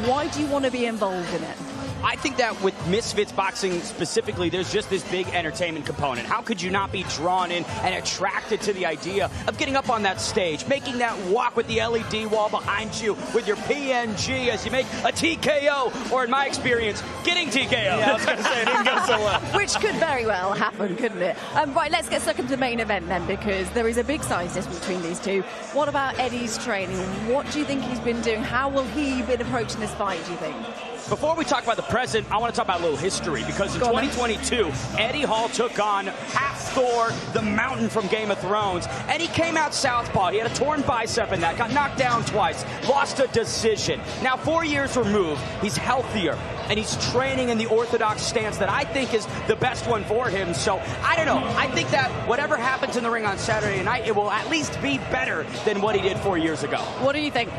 Why do you want to be involved in it? I think that with Misfits Boxing specifically, there's just this big entertainment component. How could you not be drawn in and attracted to the idea of getting up on that stage, making that walk with the LED wall behind you with your PNG as you make a TKO, or in my experience, getting TKO. Yeah, I was going to say, it didn't go so well. Which could very well happen, couldn't it? Right, let's get stuck into the main event then, because there is a big size difference between these two. What about Eddie's training? What do you think he's been doing? How will he be approaching this fight, do you think? Before we talk about the present, I want to talk about a little history, because in 2022, Eddie Hall took on half Thor, the Mountain from Game of Thrones, and he came out southpaw. He had a torn bicep in that, got knocked down twice, lost a decision. Now, 4 years removed, he's healthier, and he's training in the orthodox stance that I think is the best one for him. So, I don't know. I think that whatever happens in the ring on Saturday night, it will at least be better than what he did 4 years ago. What do you think?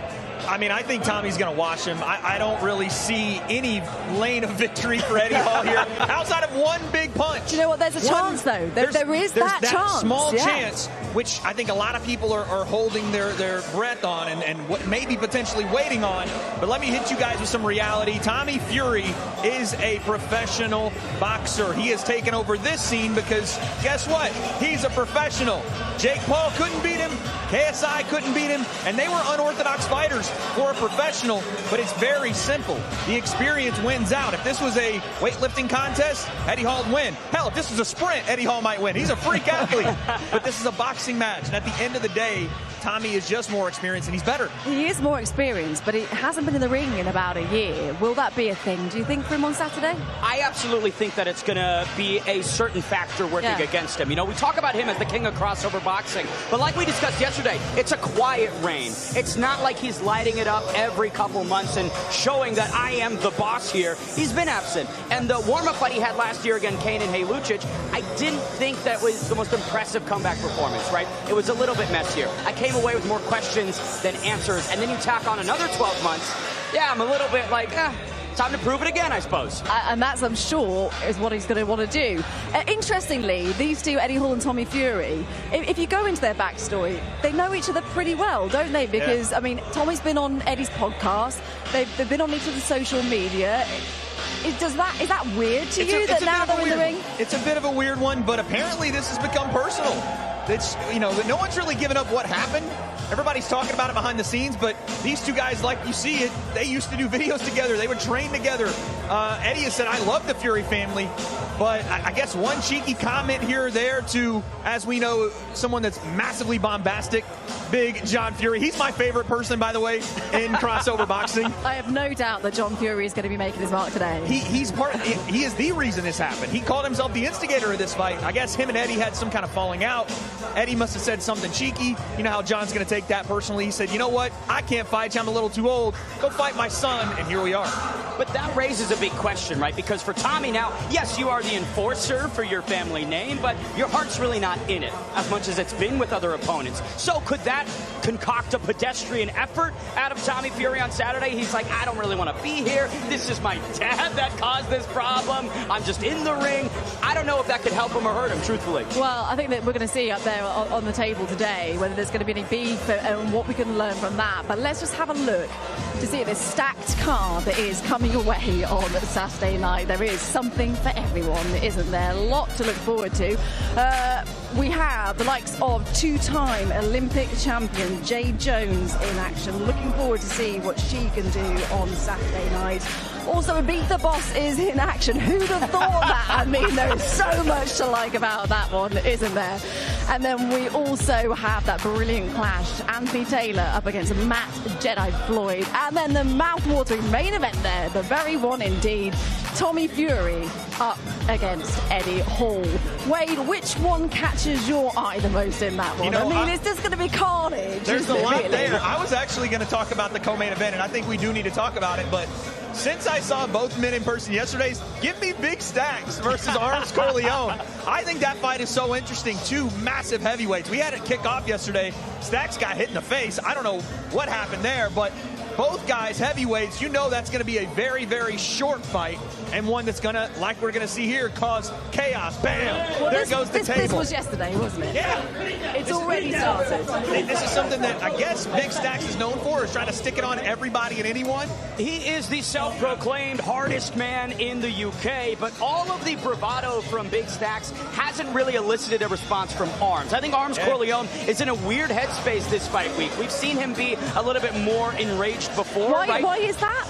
I mean, I think Tommy's going to wash him. I don't really see any lane of victory for Eddie Hall here outside of one big punch. Do you know what? There's a chance, though. There is that chance. Small chance, which I think a lot of people are holding their breath on and what maybe potentially waiting on. But let me hit you guys with some reality. Tommy Fury is a professional boxer. He has taken over this scene because guess what? He's a professional. Jake Paul couldn't beat him. KSI couldn't beat him. And they were unorthodox fighters for a professional, but it's very simple. The experience wins out. If this was a weightlifting contest, Eddie Hall would win. Hell, if this was a sprint, Eddie Hall might win. He's a freak athlete. But this is a boxing match, and at the end of the day, Tommy is just more experienced, and he's better. He is more experienced, but he hasn't been in the ring in about a year. Will that be a thing, do you think, for him on Saturday? I absolutely think that it's going to be a certain factor working against him. You know, we talk about him as the king of crossover boxing, but like we discussed yesterday, it's a quiet reign. It's not like he's lighting it up every couple months and showing that I am the boss here. He's been absent. And the warm-up fight he had last year against Kane and Lucic, I didn't think that was the most impressive comeback performance, right? It was a little bit messier. I came away with more questions than answers, and then you tack on another 12 months. Yeah, I'm a little bit like, time to prove it again, I suppose. And that's, I'm sure, is what he's going to want to do. Interestingly, these two, Eddie Hall and Tommy Fury, if you go into their backstory, they know each other pretty well, don't they? Because, I mean, Tommy's been on Eddie's podcast. They've been on each other's social media. Is that weird to you that now they're in the ring? It's a bit of a weird one, but apparently this has become personal. It's, you know, no one's really given up what happened. Everybody's talking about it behind the scenes, but these two guys, like you see it, they used to do videos together. They would train together. Eddie has said, I love the Fury family, but I guess one cheeky comment here or there to, as we know, someone that's massively bombastic, big John Fury. He's my favorite person, by the way, in crossover boxing. I have no doubt that John Fury is going to be making his mark today. He is the reason this happened. He called himself the instigator of this fight. I guess him and Eddie had some kind of falling out. Eddie must have said something cheeky. You know how John's going to take that personally. He said, you know what? I can't fight you. I'm a little too old. Go fight my son. And here we are. But that raises a big question, right? Because for Tommy now, yes, you are the enforcer for your family name, but your heart's really not in it as much as it's been with other opponents. So could that concoct a pedestrian effort out of Tommy Fury on Saturday? He's like, I don't really want to be here. This is my dad that caused this problem. I'm just in the ring. I don't know if that could help him or hurt him, truthfully. Well, I think that we're going to see up there on the table today whether there's going to be any beef and what we can learn from that. But let's just have a look to see this stacked card that is coming away on Saturday night. There is something for everyone, isn't there? A lot to look forward to. We have the likes of two-time Olympic champion Jade Jones in action. Looking forward to see what she can do on Saturday night. Also, Beat the Boss is in action. Who'd have thought that? I mean, there's so much to like about that one, isn't there? And then we also have that brilliant clash. Anthony Taylor up against Matt Jedi Floyd. And then the mouth-watering main event there, the very one indeed. Tommy Fury up against Eddie Hall. Wade, which one catches your eye the most in that one? You know, I mean, it's just going to be carnage. There's a lot there. I was actually going to talk about the co-main event, and I think we do need to talk about it, but since I saw both men in person yesterday, give me Big Stacks versus Arms Corleone. I think that fight is so interesting. Two massive heavyweights. We had it kick off yesterday. Stacks got hit in the face. I don't know what happened there, but both guys heavyweights. You know that's going to be a very, very short fight, and one that's going to, like we're going to see here, cause chaos. Bam! Well, there goes the table. This was yesterday, wasn't it? Yeah. It's already started. This is something that I guess Big Stacks is known for, is trying to stick it on everybody and anyone. He is the self-proclaimed hardest man in the UK, but all of the bravado from Big Stacks hasn't really elicited a response from Arms. I think Arms Corleone is in a weird headspace this fight week. We've seen him be a little bit more enraged before. Why is that?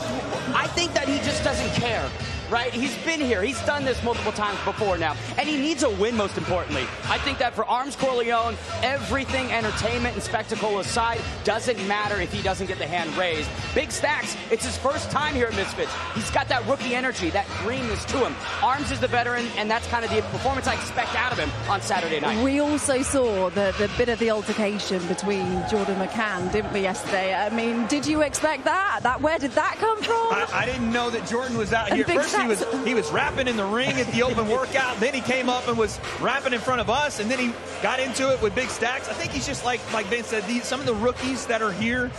I think that he just doesn't care. Right? He's been here. He's done this multiple times before now. And he needs a win, most importantly. I think that for Arms Corleone, everything entertainment and spectacle aside doesn't matter if he doesn't get the hand raised. Big Stacks, it's his first time here at Misfits. He's got that rookie energy, that greenness to him. Arms is the veteran, and that's kind of the performance I expect out of him on Saturday night. We also saw the bit of the altercation between Jordan McCann, didn't we, yesterday? I mean, did you expect that? Where did that come from? I didn't know that Jordan was out here. First, he was rapping in the ring at the open workout. Then he came up and was rapping in front of us, and then he got into it with Big Stacks. I think he's just like Ben said, some of the rookies that are here,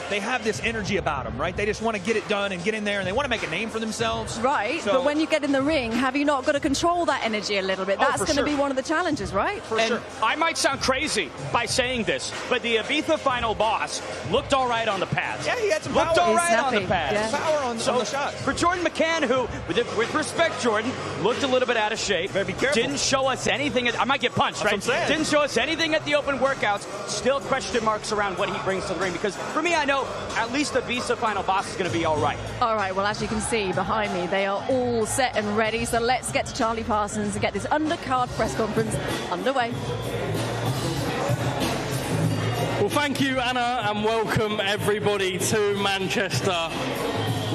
they have this energy about them, right? They just want to get it done and get in there, and they want to make a name for themselves. Right, so, but when you get in the ring, have you not got to control that energy a little bit? That's going to be one of the challenges, right? For sure. I might sound crazy by saying this, but the Ibiza final boss looked all right on the pads. Yeah, he had some power. Looked all right on the pads. Yeah. Power on the shots. For Jordan McCann, who, with respect, Jordan, looked a little bit out of shape. Better be careful. Didn't show us anything. I might get punched, right? Didn't show us anything at the open workouts. Still question marks around what he brings to the ring, because for me, I know at least the Ibiza final boss is going to be all right. All right, well, as you can see behind me, they are all set and ready. So let's get to Charlie Parsons and get this undercard press conference underway. Well, thank you, Anna, and welcome everybody to Manchester.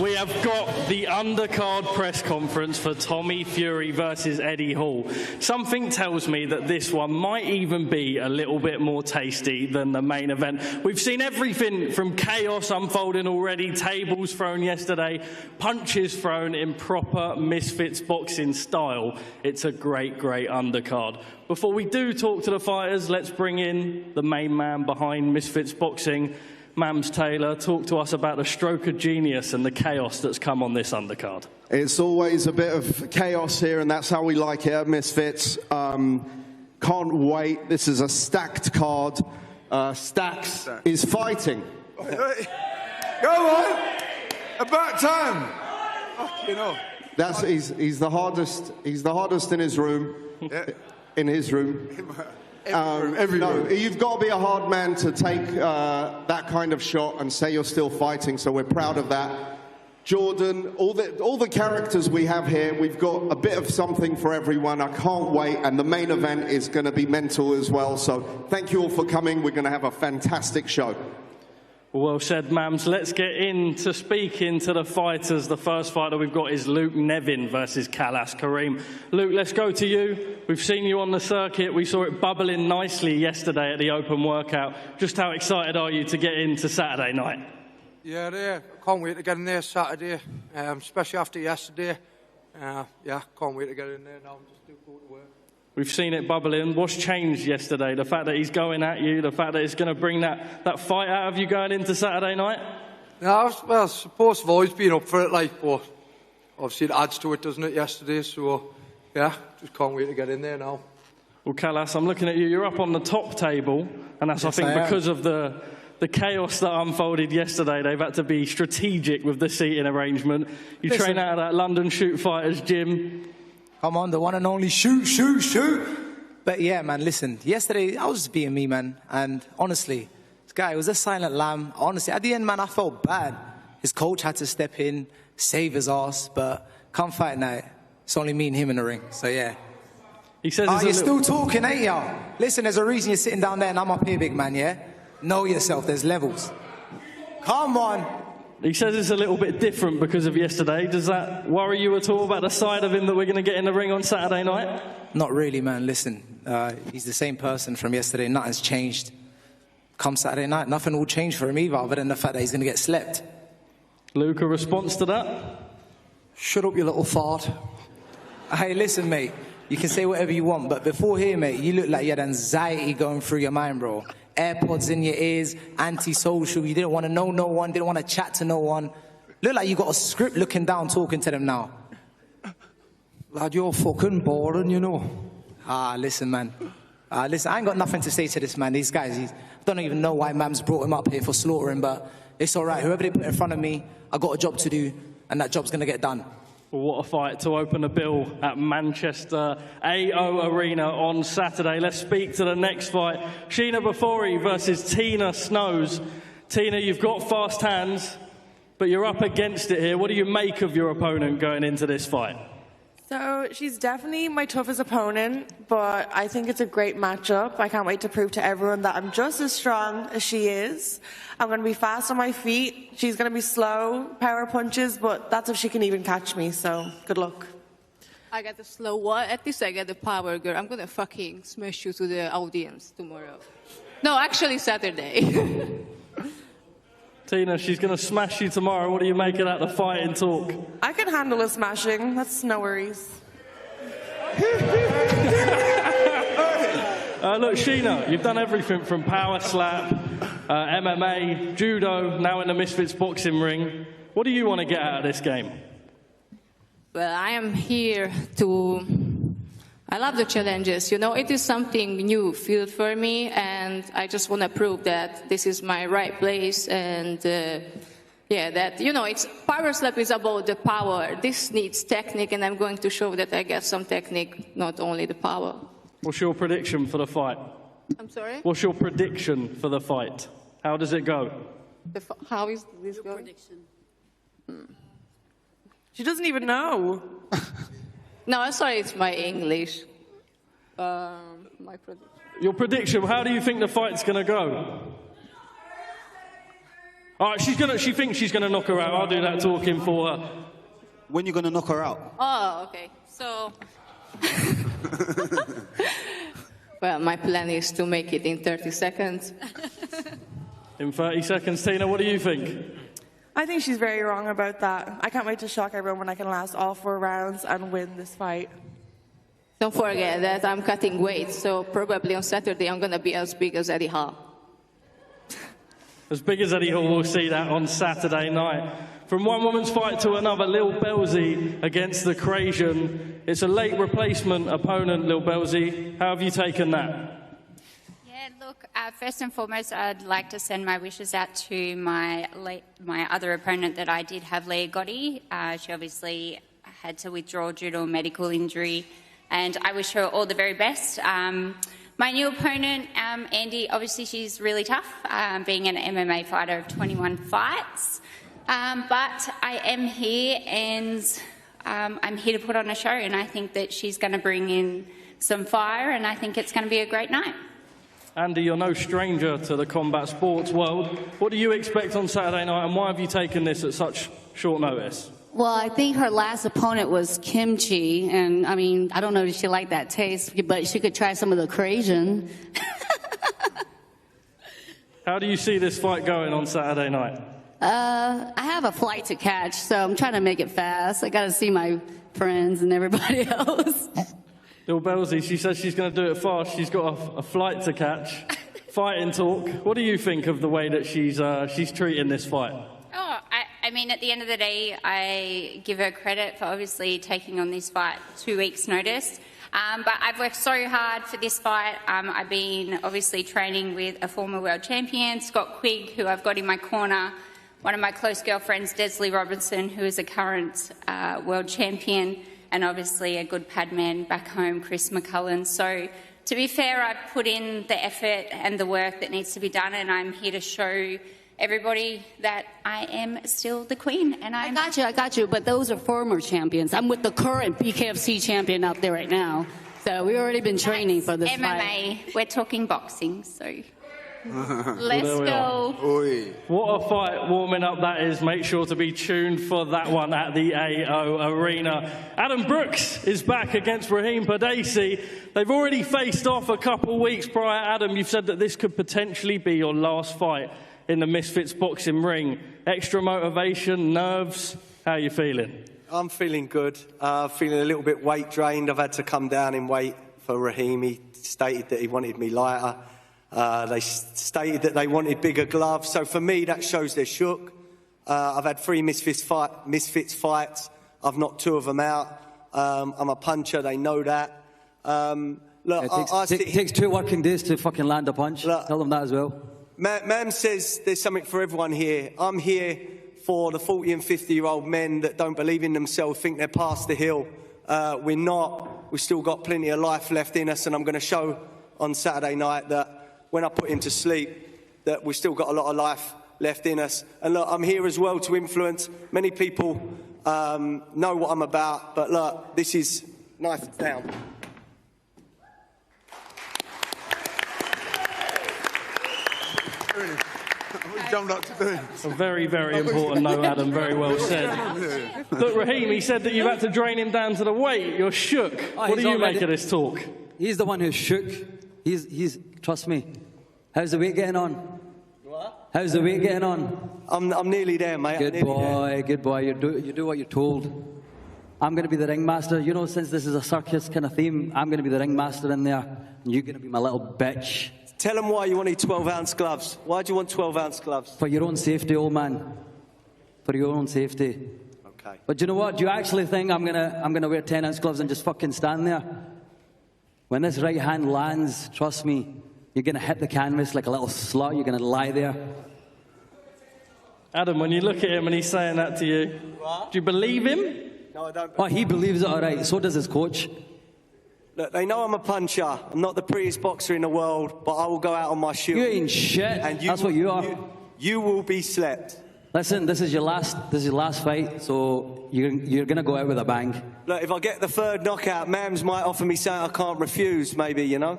We have got the undercard press conference for Tommy Fury versus Eddie Hall. Something tells me that this one might even be a little bit more tasty than the main event. We've seen everything from chaos unfolding already, tables thrown yesterday, punches thrown in proper Misfits Boxing style. It's a great, great undercard. Before we do talk to the fighters, let's bring in the main man behind Misfits Boxing, Mams Taylor. Talk to us about the stroke of genius and the chaos that's come on this undercard. It's always a bit of chaos here, and that's how we like it at Misfits. Can't wait. This is a stacked card. Stacks is fighting. Go on! About time! You know. He's the hardest. He's the hardest in his room. Yeah. In his room. Every room. No, you've got to be a hard man to take that kind of shot and say you're still fighting, so we're proud of that. Jordan, all the characters we have here, we've got a bit of something for everyone. I can't wait, and the main event is going to be mental as well, so thank you all for coming. We're going to have a fantastic show. Well said, Mams. Let's get into speaking to the fighters. The first fighter we've got is Luke Nevin versus Kalas Kareem. Luke, let's go to you. We've seen you on the circuit. We saw it bubbling nicely yesterday at the open workout. Just how excited are you to get into Saturday night? Yeah, I can't wait to get in there Saturday, especially after yesterday. Yeah, can't wait to get in there now. I'm just too cool to work. We've seen it bubbling. What's changed yesterday? The fact that he's going at you, the fact that it's going to bring that fight out of you going into Saturday night? No, well, I suppose I've always been up for it, but obviously it adds to it, doesn't it, yesterday? So, yeah, just can't wait to get in there now. Well, Kalas, I'm looking at you. You're up on the top table, and that's, yes, I think, because of the chaos that unfolded yesterday. They've had to be strategic with the seating arrangement. You train out of that London Shoot Fighters gym. Come on, the one and only shoot. But yeah, man, listen, yesterday I was just being me, man. And honestly, this guy was a silent lamb. Honestly, at the end, man, I felt bad. His coach had to step in, save his ass. But come fight night, it's only me and him in the ring. So yeah. He says you're still talking, ain't you? Listen, there's a reason you're sitting down there and I'm up here, big man, yeah? Know yourself, there's levels. Come on. He says it's a little bit different because of yesterday. Does that worry you at all about the side of him that we're going to get in the ring on Saturday night? Not really, man. Listen, he's the same person from yesterday. Nothing's changed. Come Saturday night, nothing will change for him either, other than the fact that he's going to get slept. Luke, a response to that? Shut up, you little fart. Hey, listen, mate. You can say whatever you want, but before here, mate, you look like you had anxiety going through your mind, bro. AirPods in your ears, anti-social. You didn't want to know no one, didn't want to chat to no one. Look like you got a script looking down, talking to them now. Lad, you're fucking boring, you know. Listen, man. Listen, I ain't got nothing to say to this man. These guys, I don't even know why Mam's brought him up here for slaughtering, but it's all right. Whoever they put in front of me, I got a job to do, and that job's going to get done. Well, what a fight to open a bill at Manchester AO Arena on Saturday. Let's speak to the next fight. Sheena Bafori versus Tina Snows. Tina, you've got fast hands, but you're up against it here. What do you make of your opponent going into this fight? So she's definitely my toughest opponent, but I think it's a great matchup. I can't wait to prove to everyone that I'm just as strong as she is. I'm going to be fast on my feet. She's going to be slow, power punches, but that's if she can even catch me, so good luck. I got the slow one. At least I got the power, girl. I'm going to fucking smash you to the audience tomorrow. No, actually Saturday. Tina, she's going to smash you tomorrow. What do you make of that, the fighting talk? I can handle a smashing. That's no worries. Look, Sheena, you've done everything from power slap, MMA, judo, now in the Misfits Boxing ring. What do you want to get out of this game? Well, I am here to... I love the challenges. You know, it is something new field for me, and I just want to prove that this is my right place. And yeah, that, you know, it's power slap is about the power. This needs technique, and I'm going to show that I get some technique, not only the power. What's your prediction for the fight? I'm sorry? What's your prediction for the fight? How does it go? How is this going? Prediction. She doesn't even know. No, I'm sorry, it's my English. My prediction. Your prediction, how do you think the fight's going to go? All right, she thinks she's going to knock her out. I'll do that talking for her. When are you going to knock her out? Oh, okay. So, well, my plan is to make it in 30 seconds. In 30 seconds, Tina, what do you think? I think she's very wrong about that. I can't wait to shock everyone when I can last all 4 rounds and win this fight. Don't forget that I'm cutting weight, so probably on Saturday I'm going to be as big as Eddie Hall. As big as Eddie Hall, we'll see that on Saturday night. From one woman's fight to another, Lil Belzy against the Crazian. It's a late replacement opponent, Lil Belzy. How have you taken that? Look, first and foremost, I'd like to send my wishes out to my other opponent that I did have, Leah Gotti. She obviously had to withdraw due to a medical injury, and I wish her all the very best. My new opponent, Andy, obviously she's really tough, being an MMA fighter of 21 fights. But I am here, and I'm here to put on a show, and I think that she's going to bring in some fire, and I think it's going to be a great night. Andy, you're no stranger to the combat sports world. What do you expect on Saturday night, and why have you taken this at such short notice? Well, I think her last opponent was kimchi, and I mean, I don't know if she liked that taste, but she could try some of the Crazian. How do you see this fight going on Saturday night? I have a flight to catch, so I'm trying to make it fast. I got to see my friends and everybody else. Lil Belzy, she says she's going to do it fast. She's got a flight to catch. Fighting talk. What do you think of the way that she's treating this fight? Oh, I mean, at the end of the day, I give her credit for obviously taking on this fight 2 weeks' notice. But I've worked so hard for this fight. I've been obviously training with a former world champion, Scott Quigg, who I've got in my corner, one of my close girlfriends, Desley Robinson, who is a current world champion, and obviously a good padman back home, Chris McCullen. So to be fair, I've put in the effort and the work that needs to be done, and I'm here to show everybody that I am still the queen. And I got you, but those are former champions. I'm with the current BKFC champion out there right now. So we've already been training for this MMA. fight. We're talking boxing, so Let's go. What a fight warming up that is. Make sure to be tuned for that one at the AO Arena. Adam Brooks is back against Raheem Padesi. They've already faced off a couple weeks prior. Adam, you've said that this could potentially be your last fight in the Misfits Boxing ring. Extra motivation, nerves, how are you feeling? I'm feeling good. Feeling a little bit weight drained. I've had to come down in weight for Raheem. He stated that he wanted me lighter. They stated that they wanted bigger gloves. So for me, that shows they're shook. I've had 3 Misfits fights. I've knocked 2 of them out. I'm a puncher. They know that. Look, it takes 2 working days to fucking land a punch. Look, tell them that as well. Mam says there's something for everyone here. I'm here for the 40 and 50-year-old men that don't believe in themselves, think they're past the hill. We're not. We've still got plenty of life left in us, and I'm going to show on Saturday night that when I put him to sleep, that we've still got a lot of life left in us. And look, I'm here as well to influence. Many people know what I'm about, but look, this is knife down. A very, very important no, Adam. Very well said. Look, Raheem, he said that you've had to drain him down to the weight. You're shook. What do you make of this talk? He's the one who's shook. He's trust me. How's the weight getting on? What? How's the weight getting on? I'm nearly there, mate. Good boy, good boy. You do what you're told. I'm going to be the ringmaster. You know, since this is a circus kind of theme, I'm going to be the ringmaster in there, and you're going to be my little bitch. Tell them why you wanted 12-ounce gloves. Why do you want 12-ounce gloves? For your own safety, old man. For your own safety. Okay. But do you know what? Do you actually think I'm gonna wear 10-ounce gloves and just fucking stand there? When this right hand lands, trust me, you're gonna hit the canvas like a little slut. You're gonna lie there. Adam, when you look at him and he's saying that to you, do you believe him? No, I don't. Oh, he believes it, all right. So does his coach. Look, they know I'm a puncher. I'm not the prettiest boxer in the world, but I will go out on my shield. You ain't shit. And that's what you are. You will be slept. Listen, this is your last fight, so you're gonna go out with a bang. Look, if I get the 3rd knockout, Mams might offer me something I can't refuse, maybe, you know?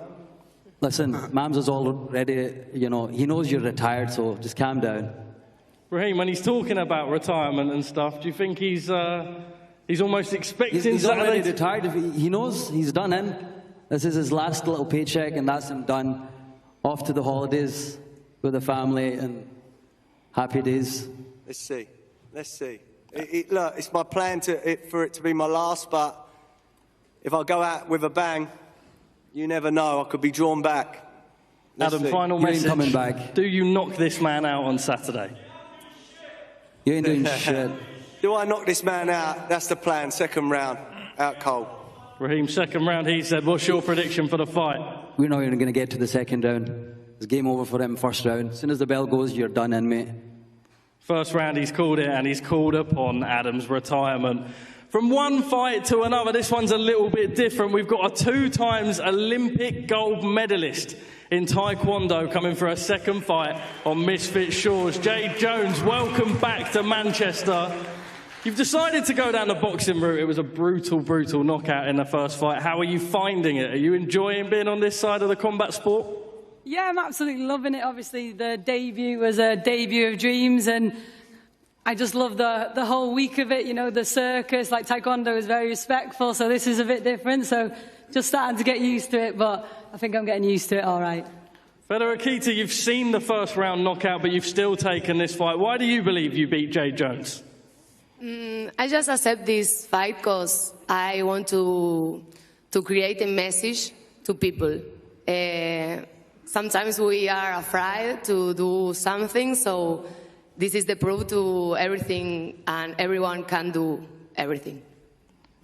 Listen, Mams is already, you know, he knows you're retired, so just calm down. Raheem, when he's talking about retirement and stuff, do you think he's almost expecting He's already Saturday? retired. He knows he's done in. This is his last little paycheck, and that's him done. Off to the holidays with the family and happy days. Let's see. Let's see. Look, it's my plan for it to be my last, but if I go out with a bang, you never know. I could be drawn back. Adam, final You ain't message. coming back. Do you knock this man out on Saturday? You ain't doing shit. Do I knock this man out? That's the plan. 2nd round. Out cold. Raheem, 2nd round, he said. What's your prediction for the fight? We're not even going to get to the 2nd round. It's game over for him 1st round. As soon as the bell goes, you're done in, mate. 1st round, he's called it, and he's called upon Adam's retirement. From one fight to another, this one's a little bit different. We've got a 2-times Olympic gold medalist in Taekwondo coming for a 2nd fight on Misfits Shores. Jade Jones, welcome back to Manchester. You've decided to go down the boxing route. It was a brutal, brutal knockout in the 1st fight. How are you finding it? Are you enjoying being on this side of the combat sport? Yeah, I'm absolutely loving it. Obviously, the debut was a debut of dreams, and I just love the whole week of it. You know, the circus, like Taekwondo is very respectful, so this is a bit different. So just starting to get used to it, but I think I'm getting used to it all right. Fedor Akita, you've seen the 1st round knockout, but you've still taken this fight. Why do you believe you beat Jade Jones? I just accept this fight because I want to create a message to people. Sometimes we are afraid to do something, so this is the proof to everything, and everyone can do everything.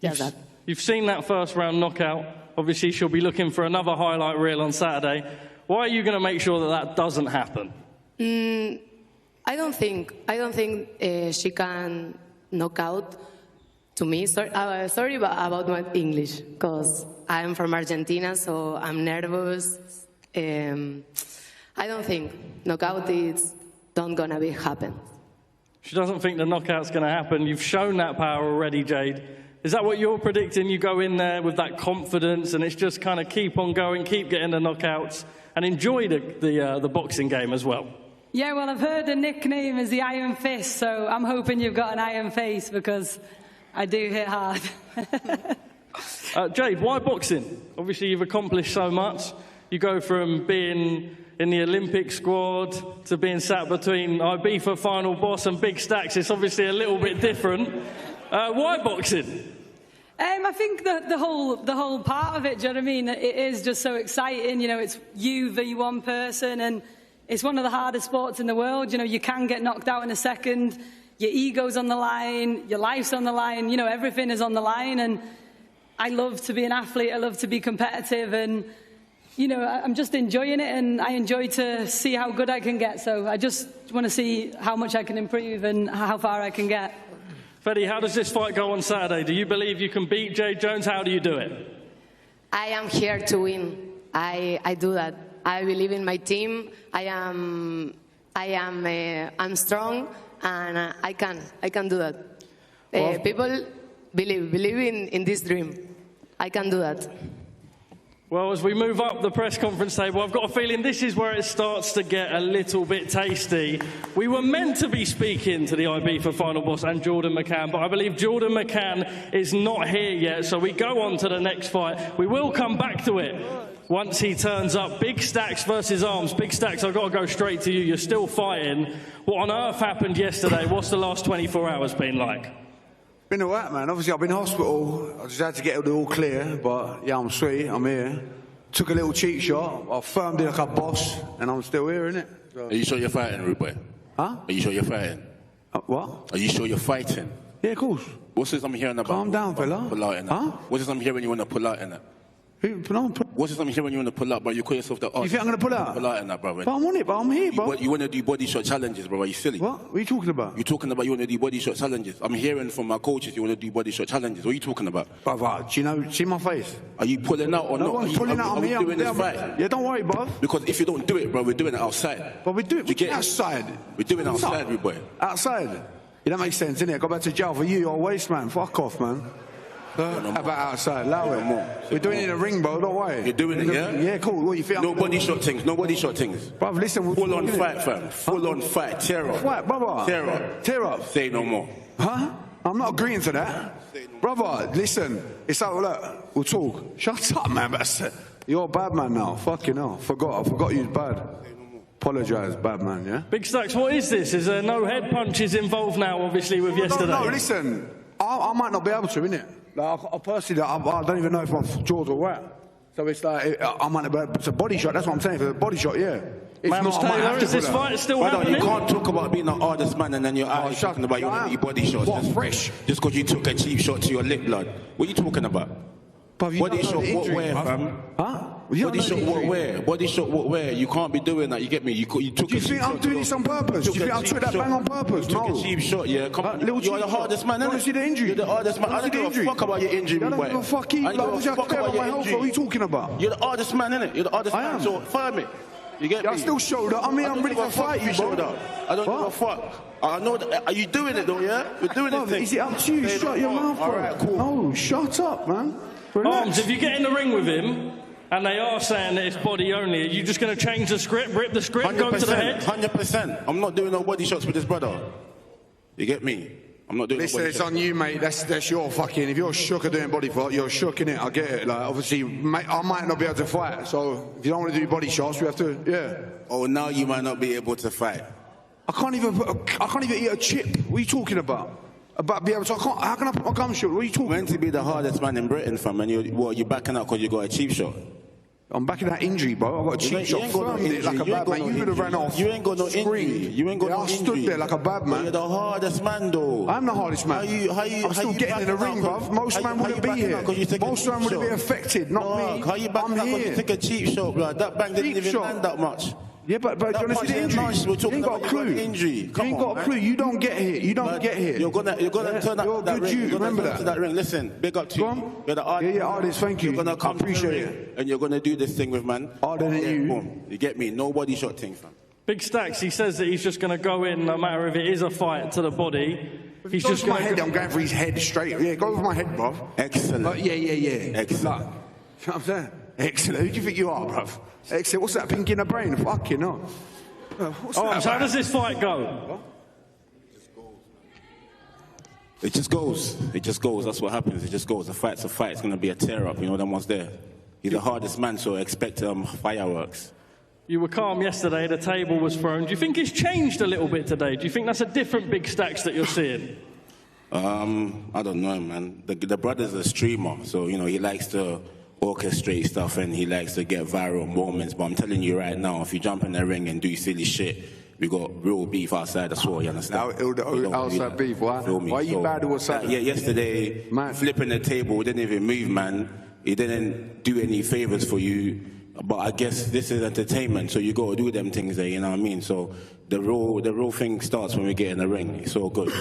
Just that. You've seen that 1st round knockout. Obviously, she'll be looking for another highlight reel on Saturday. Why are you going to make sure that that doesn't happen? I don't think she can knock out to me. Sorry about my English, because I'm from Argentina, so I'm nervous. I don't think knockout is not gonna happen. She doesn't think the knockout's going to happen. You've shown that power already, Jade. Is that what you're predicting? You go in there with that confidence, and it's just kind of keep on going, keep getting the knockouts, and enjoy the boxing game as well. Yeah, well, I've heard the nickname is the Iron Fist, so I'm hoping you've got an iron face because I do hit hard. Jade, why boxing? Obviously, you've accomplished so much. You go from being in the Olympic squad to being sat between Ibiza final boss and Big Stacks. It's obviously a little bit different. Why boxing? I think the whole part of it, do you know what I mean? It is just so exciting. You know, it's you v one person, and it's one of the hardest sports in the world. You know, you can get knocked out in a second. Your ego's on the line. Your life's on the line. You know, everything is on the line. And I love to be an athlete. I love to be competitive. And, you know, I'm just enjoying it. And I enjoy to see how good I can get. So I just want to see how much I can improve and how far I can get. Freddie, how does this fight go on Saturday? Do you believe you can beat Jay Jones? How do you do it? I am here to win. I do that. I believe in my team. I'm strong, and I can do that. Well, people believe in this dream. I can do that. Well, as we move up the press conference table, I've got a feeling this is where it starts to get a little bit tasty. We were meant to be speaking to the IB for Final Boss and Jordan McCann, but I believe Jordan McCann is not here yet, so we go on to the next fight. We will come back to it once he turns up. Big Stacks versus Arms. Big Stacks, I've got to go straight to you. You're still fighting. What on earth happened yesterday? What's the last 24 hours been like? Been alright, man. Obviously, I've been in hospital. I just had to get it all clear, but yeah, I'm sweet. I'm here. Took a little cheat shot. I firmed it like a boss, and I'm still here, innit? So. Are you sure you're fighting, rude boy? Huh? Are you sure you're fighting? What? Are you sure you're fighting? Yeah, of course. What's this I'm hearing about? Calm down, fella. Pull out in that. Huh? What's this I'm hearing you want to pull out in that? What's this I'm hearing you want to pull out, bro? You call yourself the You think I'm going to pull out? Pull out in that, bro. But I'm on it, bro. I'm here, bro. You want to do body shot challenges, bro? Are you silly? What are you talking about? You're talking about you want to do body shot challenges. I'm hearing from my coaches you want to do body shot challenges. What are you talking about? Brother, do you know, see my face? Are you pulling out or no not? One's pulling out on me. Doing this fight? Yeah, don't worry, bro. Because if you don't do it, bro, we're doing it outside. But we do it outside. We're doing it outside, rude boy. Outside? Yeah, that makes sense, innit? Go back to jail for you, you're a waste man. Fuck off, man. How about outside? Allow it. We're doing it in a ring, bro. Don't worry. You're doing it, yeah? Yeah, cool. What you feel? No body shot things. No body shot things. Bruv, listen. Full on fight, fam. Full on fight. Tear up. What, brother? Tear up. Tear up. Say no more. Huh? I'm not agreeing to that. Brother, listen. It's like, look, we'll talk. Shut up, man. You're a bad man now. Fucking hell. I forgot you was bad. Apologise, bad man, yeah? Big Stacks, what is this? Is there no head punches involved now, obviously, with yesterday? No, listen. I might not be able to, innit? Like, I personally, I don't even know if my jaws are right. So it's like, I might not be able to. It's a body shot, that's what I'm saying. If it's a body shot, yeah. If Mams not, I might Taylor, have to is this fight still happening? You can't talk about being the hardest man and then you're out talking about you want to do body shots. What, fresh? Just because you took a cheap shot to your lip, blood. What are you talking about? Body shot what where, fam? Huh? Body shot what where? Body shot what where? You can't be doing that, you get me? You took Do you think I'm doing this on purpose? Do you think I took that bang on purpose? No. You took a cheap shot, yeah. Come on. You're the hardest man, innit? You see the injury? You're the hardest man. I don't give a fuck about your injury, boy. I don't give a fuck either. I don't give a fuck about your injury. What are you talking about? You're the hardest man, innit? You're the hardest man. So fire me. You get me? I still showed up. I'm ready to fight you, bro. I don't give a fuck. I know that. Are you doing it though, yeah? We're doing it. Is it up to you? Shut your mouth, bro. Alright, cool. No, shut up, man. Relax. Arms, if you get in the ring with him and they are saying that it's body only, are you just going to change the script, rip the script, go to the head? 100%. I'm not doing no body shots with this brother. You get me? I'm not doing Listen, no body it's shots. on you, mate. That's your fucking. If you're shook at doing body fight, you're shook in it. I get it. Like, obviously, mate, I might not be able to fight. So if you don't want to do body shots, we have to. Yeah. Oh, now you might not be able to fight. I can't even eat a chip. What are you talking about? About be able to? How can I put my gum short? What are you talking? Meant to be the hardest man in Britain, fam, and you're backing out because you got a cheap shot. I'm back in that injury, bro. I got a cheap shot. Firmed it like a bad man. You would have ran off. You ain't got no injury. You ain't got no injury. I stood there like a bad man. You're the hardest man, though. I'm the hardest man. I'm still getting in the ring, bruv. Most man wouldn't be here. Most man wouldn't be affected, not me. How you backing out because you take a cheap shot, bro? That bang didn't even land that much. Yeah, but you want to see the injury? You ain't got a clue. You ain't got a clue. You don't get hit. You don't get hit. You're gonna turn that ring. Remember that. That ring. Listen, big up to you. You're the artist. Yeah, artist. Thank you. You're gonna come appreciate it. And you're gonna do this thing with man. Harder than you. Boom. You get me? No body shot thing, fam. Big Stacks, he says that he's just going to go in, no matter if it is a fight to the body. He's just going my head. I'm going for his head straight. Yeah, go over my head, bruv. Excellent. Yeah. Excellent. You know what I'm saying? Excellent. Who do you think you are, bruv? Excellent. What's that pink in the brain? Fucking hell. So how does this fight go? It just goes. It just goes. That's what happens. It just goes. A fight's a fight. It's going to be a tear-up. You know, that one's there. He's the hardest man, so expect fireworks. You were calm yesterday. The table was thrown. Do you think it's changed a little bit today? Do you think that's a different Big Stacks that you're seeing? I don't know, man. The brother's a streamer, so, you know, he likes to orchestrate stuff and he likes to get viral moments. But I'm telling you right now, if you jump in the ring and do silly shit, we got real beef outside as well, you understand? Outside beef, why? Why you bad or something? Yeah, yesterday, man, flipping the table, didn't even move, man. He didn't do any favors for you. But I guess this is entertainment, so you got to do them things there, you know what I mean? So the real thing starts when we get in the ring. It's all good.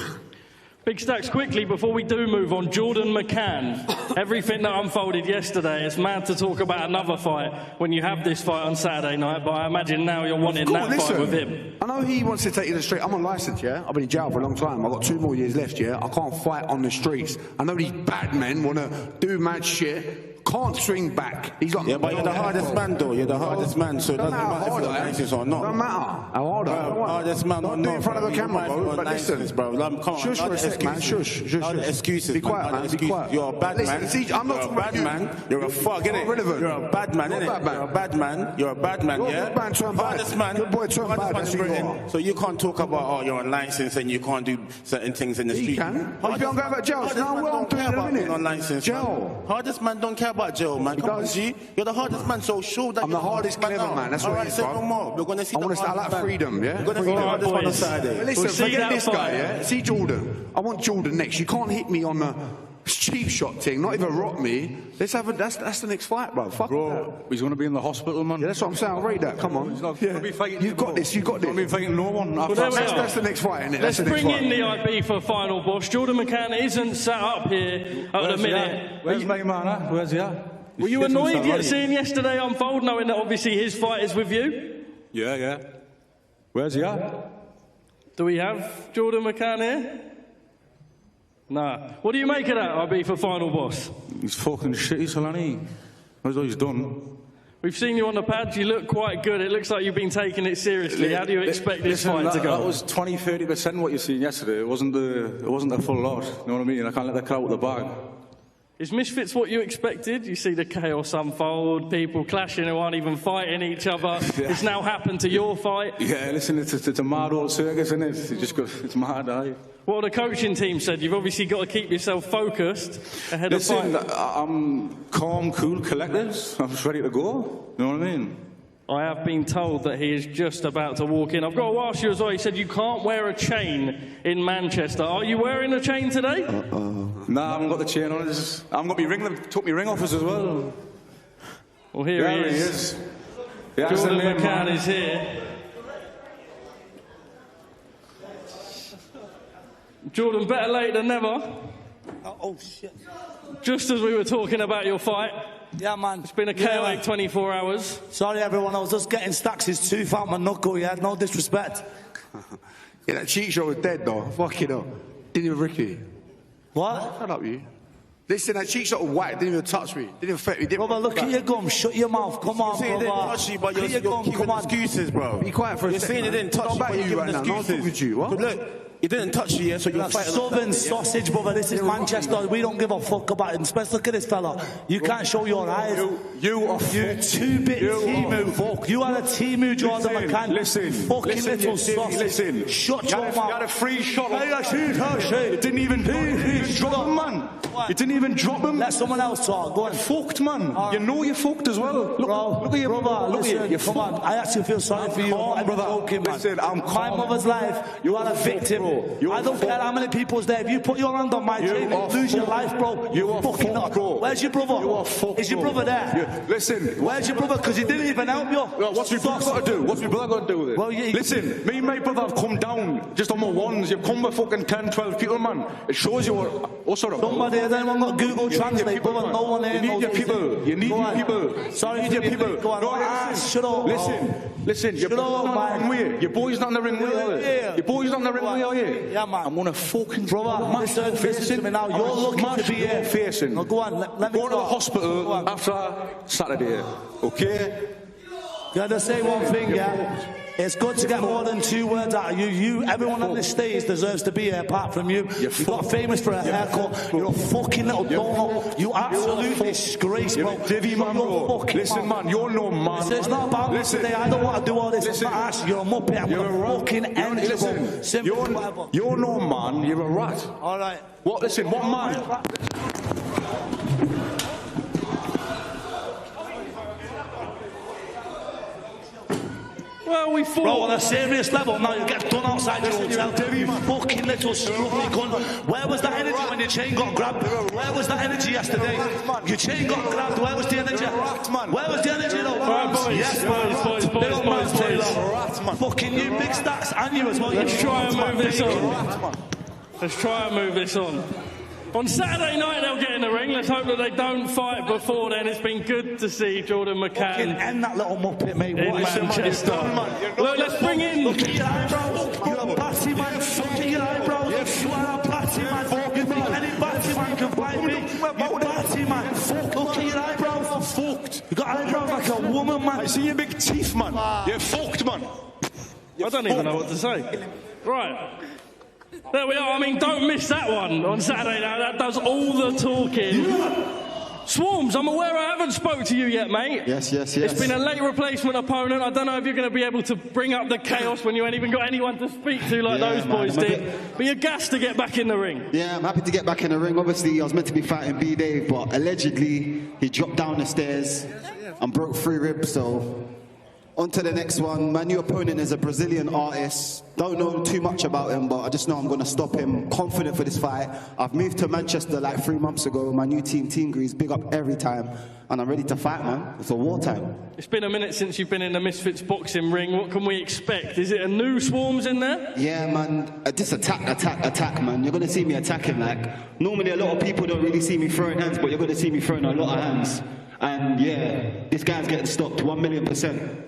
Big Stacks, quickly, before we do move on, Jordan McCann. Everything that unfolded yesterday, it's mad to talk about another fight when you have this fight on Saturday night, but I imagine now you're wanting that fight with him. I know he wants to take you to the street. I'm on licence, yeah? I've been in jail for a long time. I've got 2 more years left, yeah? I can't fight on the streets. I know these bad men want to do mad shit. Can't swing back. He's got but you're the hardest man, though. You're the hardest man, so it doesn't matter if you're licensed or not. Doesn't matter how hard I am. Hardest man or not. Don't do it in front of the camera, bro. But listen, bro. Come on. Shush for a sec, man. Shush. Excuses. Be quiet, man. Be quiet. You're a bad man. Listen, I'm not a bad man. You're a fuck, innit? You're a bad man, innit? You're a bad man. You're a bad man, yeah? Good man, turn bad. Hardest man. Good boy, turn bad. That's who you are. So you can't talk about, oh, you're on license and you can't do certain things in the street. You can. Oh, you don't go about jail. No, well, I'm doing it in a minute. On license. Jail. Hardest man don't care about jail, man. Come on, G. You're the hardest man, so show that I'm the hardest man ever, man. That's what it is, bro. We're going to see I like freedom, yeah? We're going to see the hardest man on Saturday. Listen, forget this guy, yeah? See Jordan. I want Jordan next. You can't hit me on the cheap shot thing, not even rock me. Let's have that's the next fight, bro. Fuck that. He's going to be in the hospital, man. Yeah, that's what I'm saying. I'll rate that. Come on. He's not going to be fighting. You've got this. You've got this. I've been fighting no one. That's the next fight, isn't it? Let's bring in the IB for final boss. Jordan McCann isn't sat up here at the minute. Where's my man? Where's he at? Were you annoyed yet seeing yesterday unfold, knowing that obviously his fight is with you? Yeah. Where's he at? Do we have Jordan McCann here? Nah. What do you make of that, IB, for final boss? He's fucking shitty, Solani. That's what he's done. We've seen you on the pad. You look quite good. It looks like you've been taking it seriously. How do you expect this fight to go? That was 20-30% what you seen yesterday. It wasn't the full lot. You know what I mean? I can't let the cat out of the bag. Is Misfits what you expected? You see the chaos unfold, people clashing who aren't even fighting each other. Yeah. It's now happened to your fight. Yeah, listen, it's a mad old circus, isn't it? It's mad, aye. What the coaching team said, you've obviously got to keep yourself focused ahead of fight. Listen, I'm calm, cool, collected. I'm just ready to go. You know what I mean? I have been told that he is just about to walk in. I've got to ask you as well, he said you can't wear a chain in Manchester. Are you wearing a chain today? Nah, I haven't got the chain on. I'm going to be took me ring off us as well. Well, here he is. Yeah, Jordan McCann is here. Jordan, better late than never. Oh, shit. Just as we were talking about your fight. Yeah, man. It's been a chaotic 24 hours. Sorry, everyone. I was just getting Stacks' tooth out my knuckle. Yeah, no disrespect. Yeah, that cheat shot was dead, though. Fuck it up. Didn't even Ricky. What? Shut up, you. Listen, that cheat shot was white. Didn't even touch me. Didn't even affect me. Brother, look at your gum. Shut your mouth. Come on, brother. It didn't touch you, but you're giving excuses, bro. Be quiet for a second. You're saying it didn't touch you, but you're giving excuses. What? Look, it didn't touch you, yeah, so you're fighting. Southern sausage, brother. This is Manchester. We don't give a fuck about it. Especially look at this fella. You can't show your eyes. You are two-bit Timu. You are a Timu, Jordan McCann. Listen. Fucking little sausage. Listen. Shut your mouth. You had a free shot. It didn't even drop him, man. You didn't even drop him. Let someone else talk. Go on. Fucked, man. You know you're fucked as well. Look at your brother. Listen, come on. I actually feel sorry for you. I'm brother. Listen, I'm my mother's life. You are a victim. I don't care how many people's there. If you put your hand on my chain, you lose your life, bro. You are fucking up, bro. Where's your brother? You are fucked. Is your brother there? Listen. Where's your brother? Because he didn't even help you. What's my brother got to do? What's my brother got to do with it? Well, listen, me and my brother have come down just on my ones. You've come with fucking 10, 12 people, man. It shows you what sort of. Somebody, has anyone got Google Translate? Brother, no one here. You need your people. You need your people. Sorry, you need your people. Go on. Shut up. Listen. Your boy's not in the ring with you. Your boy's not in the ring with you. Your boy's not in the ring with you. Yeah, man. I'm gonna fucking brother. Listen to me now. You're looking to be here. Facing. No, go on. Let me go to the hospital after Saturday. Okay. You gotta say one thing, yeah. It's good to get more than 2 words out of you. Everyone on this stage deserves to be here apart from you. You got famous for a haircut. You're a fucking little donut. You absolutely disgrace, bro. Divvy, man, bro. Listen, man, you're no man. It's not about me today. I don't want to do all this. Listen, you're a muppet. I'm going to fucking end you, bro. Simple. You're no man. You're a rat. All right. What? Listen, what man? Well, we fought. Bro, on a serious level, now you get done outside your hotel. You fucking little scruffy cunt. Where was that energy when your chain got grabbed? Where was that energy yesterday? Your chain got grabbed. Where was the energy? Where was the energy, though? Yes, boys. Big old man, Taylor. Fucking you, big stacks, and you as well. Let's try and move this on. Let's try and move this on. On Saturday night, they'll get in the ring. Let's hope that they don't fight before then. It's been good to see Jordan McCann end that little muppet, mate. in Manchester. Look, let's bring in... Look at your eyebrows. You're a batty man. Look at your eyebrows. You are a batty man. You think any batty man can fight me? You batty man. Look at your eyebrows. Fucked. You got eyebrows like a woman, man. I see your big teeth, man. You're fucked, man. I don't even know what to say. Right. There we are. I mean, don't miss that one on Saturday night. That does all the talking. Swarms, I'm aware I haven't spoke to you yet, mate. Yes. It's been a late replacement opponent. I don't know if you're going to be able to bring up the chaos when you ain't even got anyone to speak to like those boys did. But you're gassed to get back in the ring. Yeah, I'm happy to get back in the ring. Obviously, I was meant to be fighting B-Dave, but allegedly, he dropped down the stairs and broke 3 ribs, so... On to the next one. My new opponent is a Brazilian artist. Don't know too much about him, but I just know I'm going to stop him. Confident for this fight. I've moved to Manchester like 3 months ago. My new team, Team Grease, big up every time. And I'm ready to fight, man. It's a wartime. It's been a minute since you've been in the Misfits Boxing ring. What can we expect? Is it a new Swarms in there? Yeah, man. Just attack, man. You're going to see me attacking. Like, normally a lot of people don't really see me throwing hands, but you're going to see me throwing a lot of hands. And yeah, this guy's getting stopped 1,000,000%.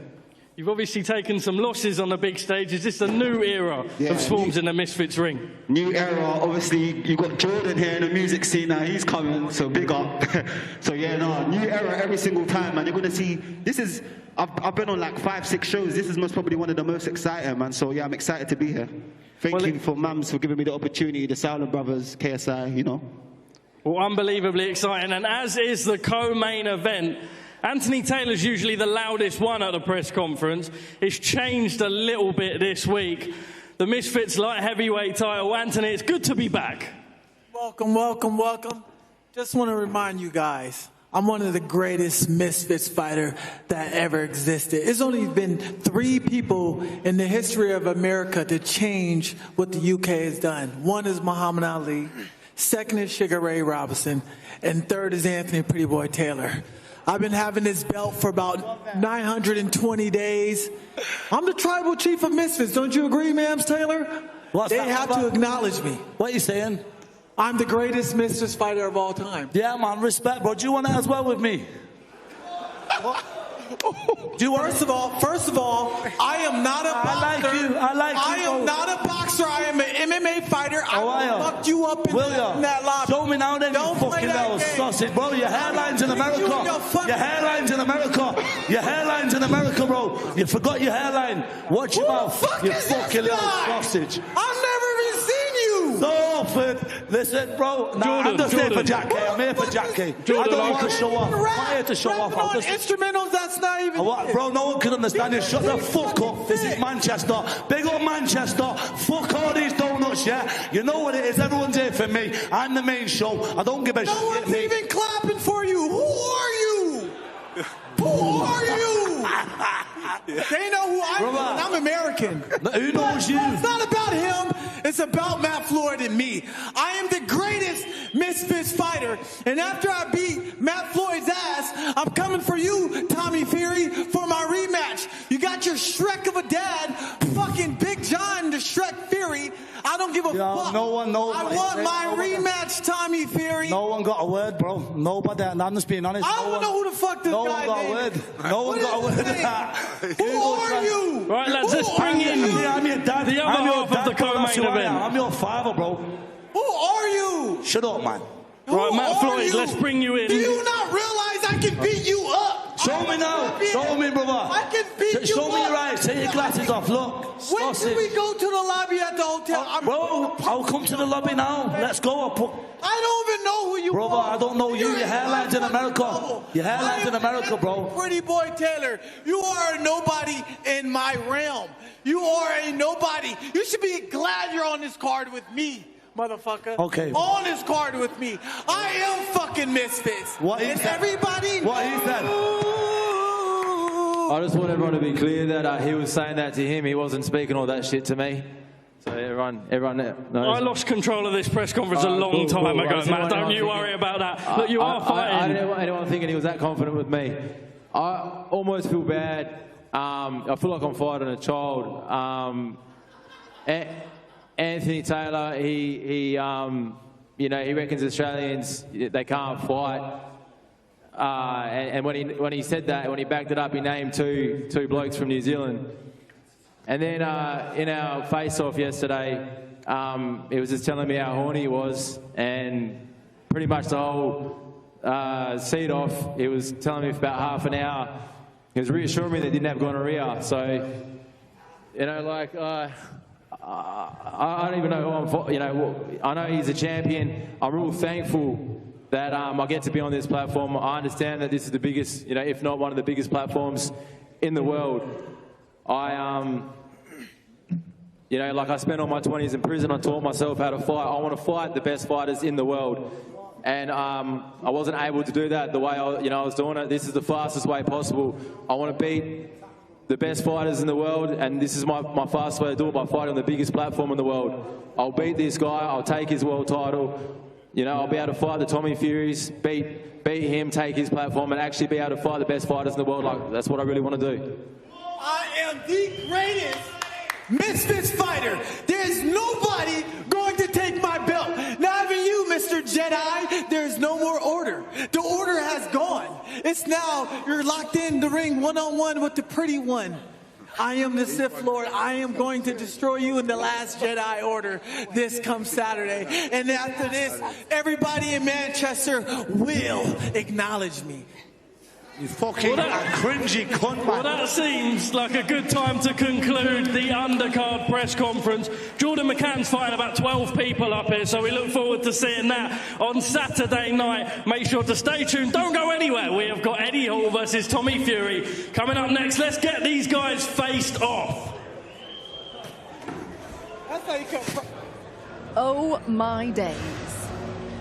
You've obviously taken some losses on the big stage. Is this a new era of Swarms in the Misfits ring? New era. Obviously, you've got Jordan here in the music scene now. He's coming, so big up. So yeah, no, new era every single time, man. You're going to see, this is, I've been on like 5, 6 shows. This is most probably one of the most exciting, man. So yeah, I'm excited to be here. Thank you for Mams for giving me the opportunity, the Silent Brothers, KSI, you know. Well, unbelievably exciting. And as is the co-main event, Anthony Taylor's usually the loudest one at the press conference. It's changed a little bit this week. The Misfits light heavyweight title. Anthony, it's good to be back. Welcome. Just want to remind you guys, I'm one of the greatest Misfits fighter that ever existed. It's only been 3 people in the history of America to change what the UK has done. One is Muhammad Ali, second is Sugar Ray Robinson, and third is Anthony Pretty Boy Taylor. I've been having this belt for about 920 days. I'm the tribal chief of Misfits. Don't you agree, Mams Taylor? They have to acknowledge me. What are you saying? I'm the greatest Misfits fighter of all time. Yeah, man, respect, bro. Do you want it as well with me? First of all, I am not a boxer. I am not a boxer. I am an MMA fighter. I will fuck you up in that lobby. Show me now then, you fucking little sausage, bro. Your hairline's in America. Your hairline's in America. Your hairline's in America, bro. You forgot your hairline. Watch your mouth, you fucking little sausage. I've never even seen you. So, listen, bro. Nah, I'm just here for Jack K. I'm here for Jack K. I don't want to show off. I'm not here to show off. I'm just instrumentals. That's not even. Bro, no one can understand it. Shut the fuck up. This is Manchester. Big up Manchester. Fuck all these donuts, yeah? You know what it is. Everyone's here for me. I'm the main show. I don't give a shit. No one's even clapping for you. Who are you? Who are you? They know who I am. I'm American. Who knows you? It's not about him. It's about Matt Floyd and me. I am the greatest Misfits fighter. And after I beat Matt Floyd's ass, I'm coming for you, Tommy Fury, for my rematch. You got your Shrek of a dad, fucking Big John, the Shrek Fury. I don't give a fuck. No one knows. I want my rematch, Tommy Fury. No one got a word, bro. Nobody. I'm just being honest. I don't know who the fuck this guy is. No one got a word. No one got a word. Who are you? Right, let's just bring in I'm your dad. the other half of the co-main event. I'm your father, bro. Who are you? Shut up, man. Right, Matt Floyd, let's bring you in. Do you not realize I can beat you up? Show me now. Show me, brother. I can beat you Show me up. your eyes. Take your glasses off. Look. When can we go to the lobby at the hotel? Bro, I'll come to the lobby now. Let's go. I don't even know who you Brother, are. I don't know you. Your hairline's in America. Your hairline's in America, bro. Pretty boy Taylor, you are a nobody in my realm. You are a nobody. You should be glad you're on this card with me, motherfucker. Okay. On this card with me. I am fucking Misfits. What is and that? everybody. What is that? I just want everyone to be clear that he was saying that to him. He wasn't speaking all that shit to me. So everyone knows. I lost control of this press conference a long time ago, Matt. Don't you worry about that. Look, you are fighting. I didn't want anyone thinking he was that confident with me. I almost feel bad. I feel like I'm fighting a child. Anthony Taylor, he reckons Australians, they can't fight. And when he said that, when he backed it up, he named two blokes from New Zealand. And then in our face-off yesterday, he was just telling me how horny he was, and pretty much the whole seat-off, he was telling me for about half an hour. He was reassuring me that he didn't have gonorrhea. So, I don't even know who I'm for. I know he's a champion. I'm real thankful that I get to be on this platform. I understand that this is the biggest, if not one of the biggest platforms in the world. I spent all my 20s in prison. I taught myself how to fight. I want to fight the best fighters in the world. And I wasn't able to do that the way I was doing it. This is the fastest way possible. I want to beat the best fighters in the world, and this is my fastest way to do it, by fighting on the biggest platform in the world. I'll beat this guy. I'll take his world title. I'll be able to fight the Tommy Furies, beat him, take his platform, and actually be able to fight the best fighters in the world. That's what I really want to do. I am the greatest Misfits fighter. There's nobody going to take my belt. Not even you, Mr. Jedi. There's no more order. The order has gone. It's now you're locked in the ring one-on-one with the pretty one. I am the Sith Lord. I am going to destroy you in the last Jedi Order this comes Saturday. And after this, everybody in Manchester will acknowledge me. You fucking cringy cunt, man. Well, that seems like a good time to conclude the undercard press conference. Jordan McCann's fighting about 12 people up here, so we look forward to seeing that on Saturday night. Make sure to stay tuned. Don't go anywhere. We have got Eddie Hall versus Tommy Fury coming up next. Let's get these guys faced off. That's how you come from. Oh my days.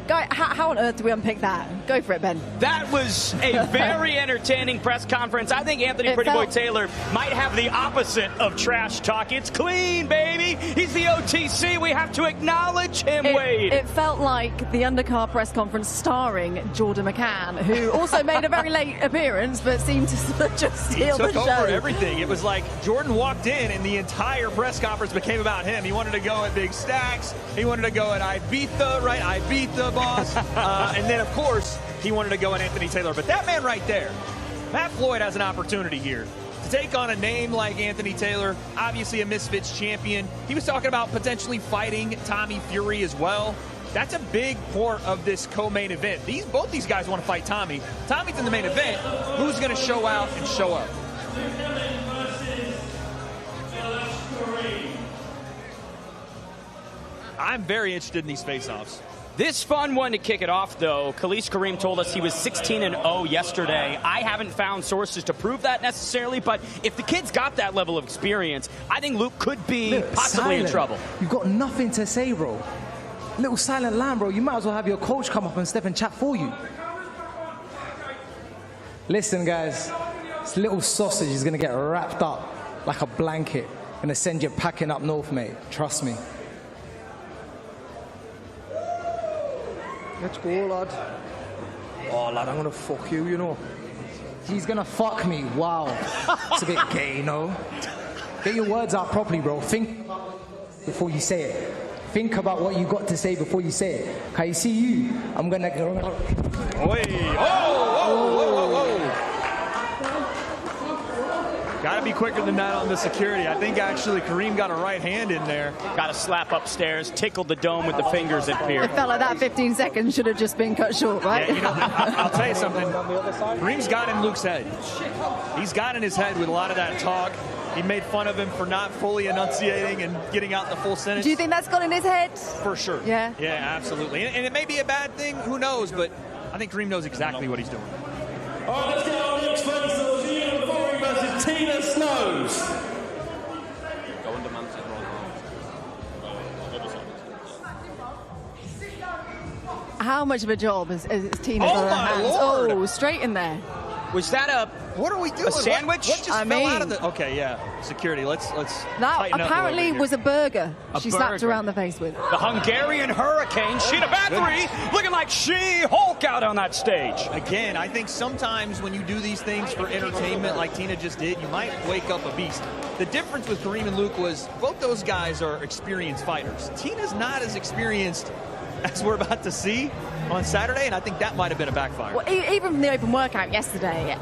Guy, how on earth do we unpick that? Go for it, Ben. That was a very entertaining press conference. I think Anthony Pretty Boy Taylor might have the opposite of trash talk. It's clean, baby. He's the OTC. We have to acknowledge him, Wade. It felt like the undercard press conference starring Jordan McCann, who also made a very late appearance, but seemed to just steal the show. He took over everything. It was like Jordan walked in, and the entire press conference became about him. He wanted to go at Big Stacks. He wanted to go at Ibiza, right? Ibiza, boss. And then, of course, he wanted to go at Anthony Taylor. But that man right there, Matt Floyd, has an opportunity here to take on a name like Anthony Taylor, obviously a Misfits champion. He was talking about potentially fighting Tommy Fury as well. That's a big part of this co-main event. Both these guys want to fight Tommy. Tommy's in the main event. Who's going to show out and show up? I'm very interested in these face-offs. This fun one to kick it off, though. Khalid Kareem told us he was 16-0 yesterday. I haven't found sources to prove that necessarily, but if the kid's got that level of experience, I think Luke could be possibly in trouble. You've got nothing to say, bro. Little silent lamb, bro. You might as well have your coach come up and step and chat for you. Listen, guys. This little sausage is going to get wrapped up like a blanket. Going to send you packing up north, mate. Trust me. Let's go, lad. Oh, lad, I'm gonna fuck you, you know. He's gonna fuck me. Wow. It's a bit gay, you know. Get your words out properly, bro. Think before you say it. Think about what you got to say before you say it. Can you see you? I'm gonna go. Got to be quicker than that on the security. I think actually Kareem got a right hand in there. Got a slap upstairs, tickled the dome with the fingers at Pierre. It felt like that 15 seconds should have just been cut short, right? Yeah, you know, I'll tell you something. Kareem's got in Luke's head. He's got in his head with a lot of that talk. He made fun of him for not fully enunciating and getting out the full sentence. Do you think that's got in his head? For sure. Yeah. Yeah, absolutely. And it may be a bad thing. Who knows? But I think Kareem knows exactly what he's doing. All right, let's get our next fight. So, Gina Fury versus Tina Snows. How much of a job is Tina's Oh, on her my hands? Lord. Oh, straight in there. Was that a... What are we doing? A sandwich? What just I fell out mean- of the... Okay, yeah. Security, let's That tighten up apparently over here. was a burger A she slapped burger. around the face with. The Hungarian Hurricane, Sheena Bathory, looking like She-Hulk out on that stage. Again, I think sometimes when you do these things for entertainment like Tina just did, you might wake up a beast. The difference with Kareem and Luke was both those guys are experienced fighters. Tina's not as experienced as we're about to see on Saturday, and I think that might have been a backfire. Well, even from the open workout yesterday,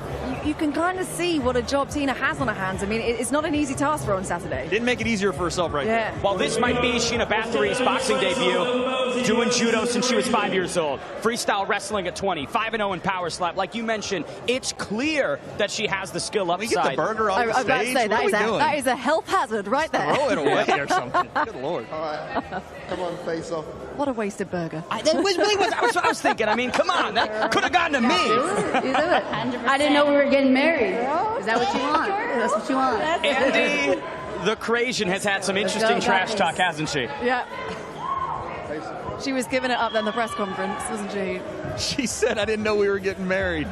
you can kind of see what a job Tina has on her hands. I mean, it's not an easy task for her on Saturday. Didn't make it easier for herself right Yeah. there. Well, this might be Sheena Bathory's boxing debut, doing judo since she was 5 years old, freestyle wrestling at 20, 5-0 in power slap. Like you mentioned, it's clear that she has the skill upside. We get the burger off I the was about to stage. say, What are we doing? that is a health hazard right there. Throw it away or something. Good Lord. All right, come on, face off. What a wasted burger. That really was what I was thinking. I mean, come on, that could have gotten to me. I didn't know we were getting married. Is that what you want? That's what you want. Andy, the Creation, has had some interesting trash talk, hasn't she? Yeah. She was giving it up then the press conference, wasn't she? She said, I didn't know we were getting married.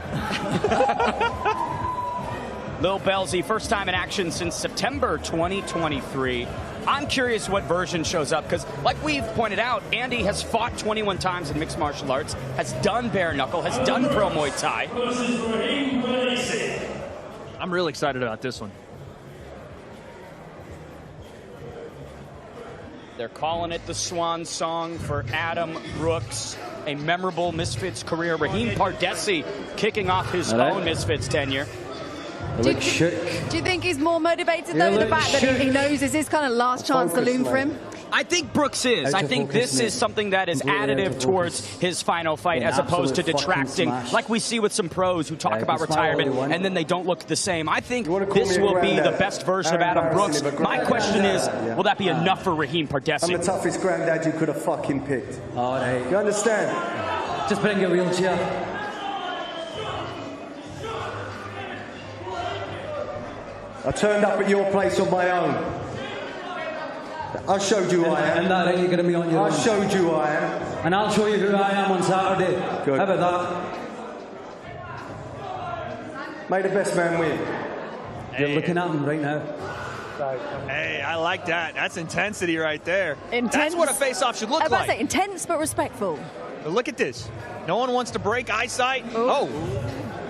Lil Belsy, first time in action since September 2023. I'm curious what version shows up, because like we've pointed out, Andy has fought 21 times in mixed martial arts, has done bare knuckle, has done pro Muay Thai. I'm really excited about this one. They're calling it the swan song for Adam Brooks, a memorable Misfits career. Raheem Pardesi kicking off his own Misfits tenure. Do you think he's more motivated, though, the fact that he knows is his kind of last chance to loom for him? I think Brooks is. I think this is something that is additive towards his final fight, as opposed to detracting, like we see with some pros who talk about retirement and then they don't look the same. I think this will be the best version of Adam Brooks. My question is, will that be enough for Raheem Pardesi? I'm the toughest granddad you could have fucking picked. All right. You understand? Just bring your wheelchair. I turned up at your place on my own. I showed you who I am. And that ain't going to be on your own. I showed you who I am. And I'll show you who I am on Saturday. Good. How about that? May the best man win. You're looking at him right now. Hey, I like that. That's intensity right there. Intense. That's what a face-off should look I was about like. to say, intense but respectful. But look at this. No one wants to break eyesight. Oh.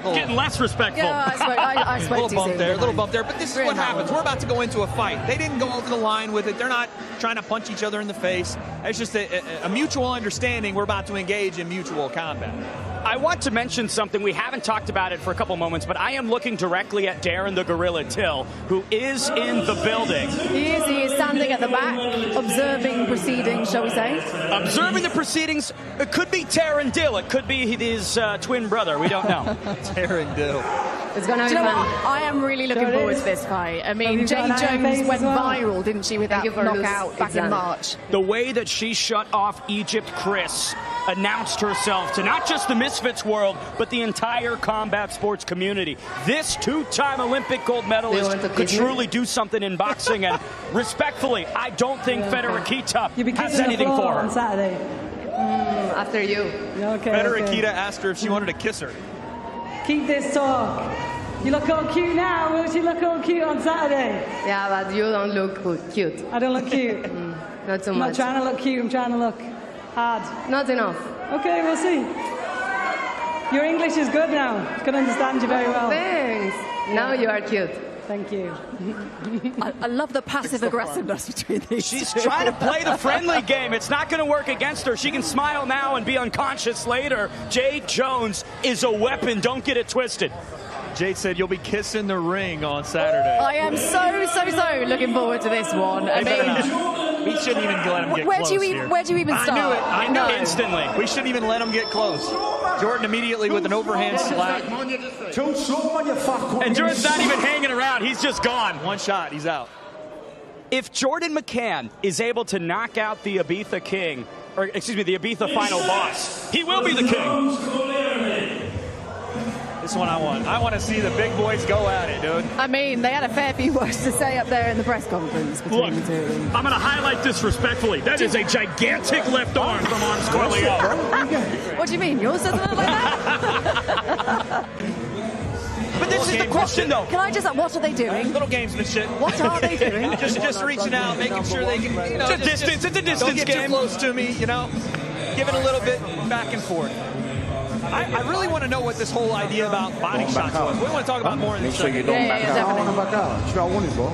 Getting less respectful. Yeah, I spoke little too bump soon, there, didn't little I? bump there. But this is what happens. We're about to go into a fight. They didn't go over the line with it. They're not trying to punch each other in the face. It's just a mutual understanding. We're about to engage in mutual combat. I want to mention something. We haven't talked about it for a couple moments, but I am looking directly at Darren the Gorilla Till, who is in the building. He is standing at the back, observing proceedings, shall we say? Observing the proceedings. It could be Taryn Dill. It could be his twin brother. We don't know. Taryn Dill. It's going to be fun. I am really looking forward to this fight. I mean, Jay Jones went viral, didn't she, with that knockout back in March? The way that she shut off Egypt Chris, announced herself to not just the Misfits world, but the entire combat sports community. This two-time Olympic gold medalist could truly do something in boxing, and respectfully, I don't think Federikita has anything for her. On Saturday. After you. Okay. Federikita asked her if she wanted to kiss her. Keep this talk. You look all cute now. Will she look all cute on Saturday? Yeah, but you don't look cute. I don't look cute. Not so I'm much. not trying to look cute. I'm trying to look hard. Not enough. Okay, we'll see. Your English is good now. I can understand you very well. Thanks. Now you are cute. Thank you. I love the passive aggressiveness between these She's two. trying to play the friendly game. It's not going to work against her. She can smile now and be unconscious later. Jay Jones is a weapon. Don't get it twisted. Jade said you'll be kissing the ring on Saturday. I am so looking forward to this one. I mean, we shouldn't even let him get close here. Where do you even start? I knew it. I knew instantly. We shouldn't even let him get close. Jordan immediately with an overhand slap. And Jordan's not even hanging around. He's just gone. One shot. He's out. If Jordan McCann is able to knock out the Ibiza King, or excuse me, the Ibiza final boss, he will be the king. This one I want. I want to see the big boys go at it, dude. I mean, they had a fair few words to say up there in the press conference between the two of them. I'm going to highlight this respectfully. That is a gigantic left arm from Arms Corleone. What do you mean? Yours doesn't look like that? But this is the question, though. Can I just, what are they doing? Little gamesmanship. What are they doing? just reaching out, making sure they can, you know. It's a distance Don't game. get too close to me, you know. Give it a little bit back and forth. I really want to know what this whole idea about body shots was. We want to talk about more in this show you don't back out. I want to back out. Trust me, I wouldn't, bro.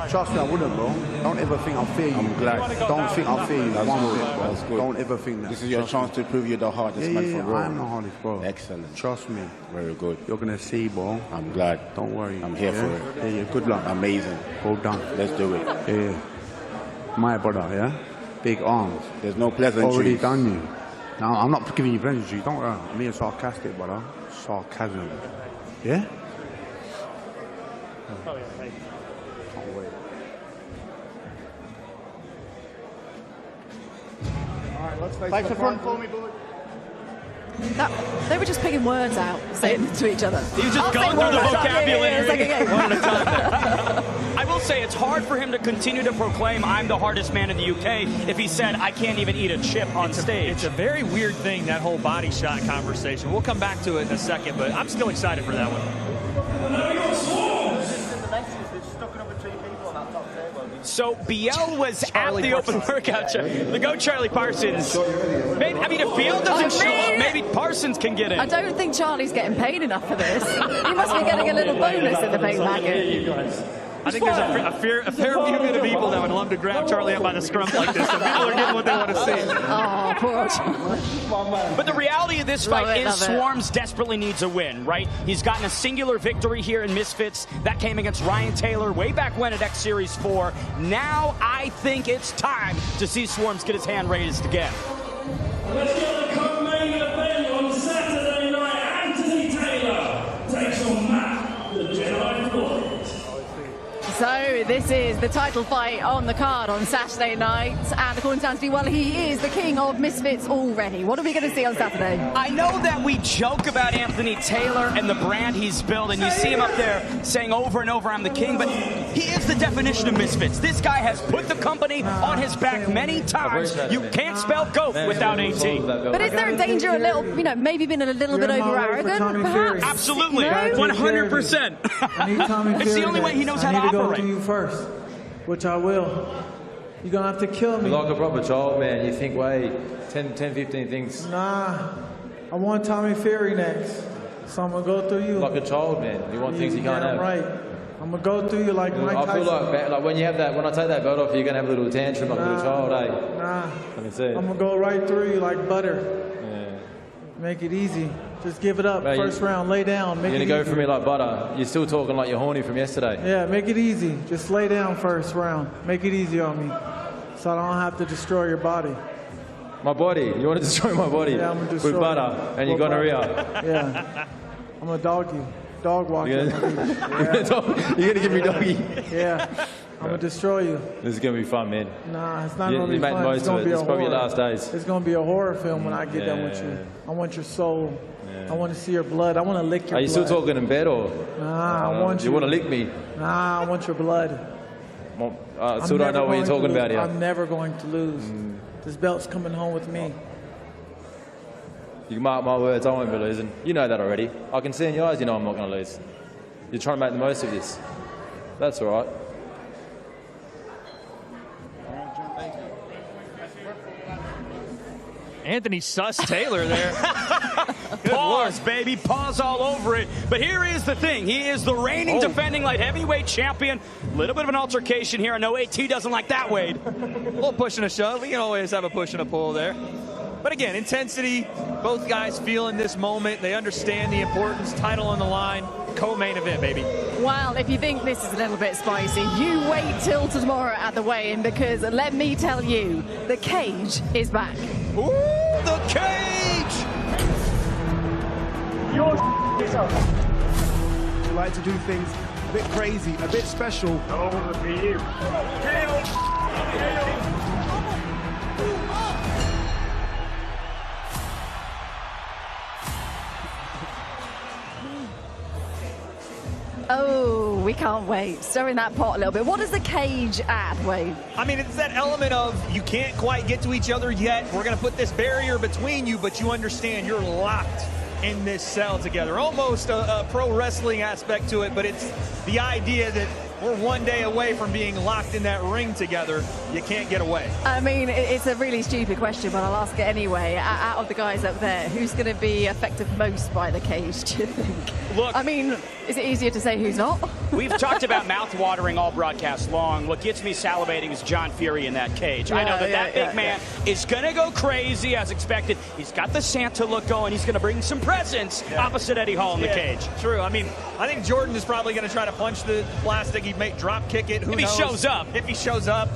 Trust me, I wouldn't, bro. Don't ever think I'll fear you. I'm glad. Don't think I'll fear you. That's One good. bit, bro. That's good. Don't ever think that. This is your chance to prove you're the hardest man for real. I am the hardest, bro. Excellent. Trust me. Very good. You're going to see, bro. I'm glad. Don't worry. I'm here for it. Yeah, good luck. Amazing. Well done. Let's do it. Yeah. My brother, yeah? Big arms. There's no pleasantries. Already done you. Now, I'm not giving you pleasantries. Don't worry. I'm being sarcastic, brother. Sarcasm. Yeah? Oh, yeah. Hey. Can't wait. All right, let's face the front for me, boy. They were just picking words out, saying to each other. He was just going through the vocabulary. Like a game. One at a time. I will say it's hard for him to continue to proclaim I'm the hardest man in the UK if he said I can't even eat a chip on stage. It's a very weird thing, that whole body shot conversation. We'll come back to it in a second, but I'm still excited for that one. So BL was at the open workout show. The GOAT Charlie Parsons. Maybe, I mean, if BL doesn't show up, maybe Parsons can get in. I don't think Charlie's getting paid enough for this. He must be getting a little bonus in the pay packet. I think there's a fair few bit of people that would love to grab Charlie up by the scrum like this. So people are getting what they want to see. Oh, poor Charlie. But the reality of this fight is love it. Swarms desperately needs a win, right? He's gotten a singular victory here in Misfits. That came against Ryan Taylor way back when at X Series 4. Now I think it's time to see Swarms get his hand raised again. Let's get the co-main event on Saturday night. Anthony Taylor takes on Matt, the Jedi Floyd. So this is the title fight on the card on Saturday night, and according to Anthony, well, he is the king of Misfits already. What are we going to see on Saturday? I know that we joke about Anthony Taylor and the brand he's built, and you see him up there saying over and over, I'm the king, but he is the definition of Misfits. This guy has put the company on his back many times. You can't spell GOAT without AT. But is there a danger a little, maybe being a little bit over arrogant, perhaps? Absolutely, 100%. It's the only way he knows how to operate. To you first, which I will. You're gonna have to kill me. Like a proper child, man. You think, wait, 10, 15 things. Nah, I want Tommy Fury next, so I'm gonna go through you. Like a child, man. You want things you can't have. Right. I'm gonna go through you like Mike Tyson. I feel like when you have that, when I take that belt off, you're gonna have a little tantrum like a little child, eh? Nah. I can see it. I'm gonna go right through you like butter. Yeah. Make it easy. Just give it up. Mate, first round, lay down. You're gonna go for me like butter. You're still talking like you're horny from yesterday. Yeah, make it easy. Just lay down first round. Make it easy on me, so I don't have to destroy your body. My body? You want to destroy my body? Yeah, I'm gonna destroy with butter and your gonorrhea. Yeah, I'm gonna dog you. Dog walk you. You're gonna give me doggy? Yeah, I'm gonna destroy you. This is gonna be fun, man. Nah, it's not gonna be fun. Most it's gonna of it. be It's a probably horror. your last days. It's gonna be a horror film when I get done with you. I want your soul. I want to see your blood. I want to lick your blood. Are you still talking in bed or? Nah, I want you. You want to lick me? Nah, I want your blood. Still don't know what you're talking about here. I'm never going to lose. This belt's coming home with me. You can mark my words, I won't be losing. You know that already. I can see in your eyes you know I'm not going to lose. You're trying to make the most of this. That's all right. Anthony Suss Taylor there. Pause, baby. Pause all over it. But here is the thing. He is the reigning defending light heavyweight champion. A little bit of an altercation here. I know AT doesn't like that, Wade. A little push and a shove. We can always have a push and a pull there. But again, intensity, both guys feeling this moment. They understand the importance, title on the line, co-main event, baby. Well, if you think this is a little bit spicy, you wait till tomorrow at the weigh-in, because let me tell you, the cage is back. Ooh, the cage! You like to do things a bit crazy, a bit special. Oh, we can't wait. Stirring that pot a little bit. What does the cage add, Wade? I mean, it's that element of you can't quite get to each other yet. We're going to put this barrier between you, but you understand you're locked in this cell together. Almost a pro wrestling aspect to it, but it's the idea that we're one day away from being locked in that ring together. You can't get away. I mean, it's a really stupid question, but I'll ask it anyway. Out of the guys up there, who's going to be affected most by the cage, do you think? Look, I mean, is it easier to say who's not? We've talked about mouth-watering all broadcast long. What gets me salivating is John Fury in that cage. I know that big man is going to go crazy as expected. He's got the Santa look going. He's going to bring some presents opposite Eddie Hall in the cage. True. I mean, I think Jordan is probably going to try to punch the plastic. He may drop kick it. Who knows? If he shows up. If he shows up.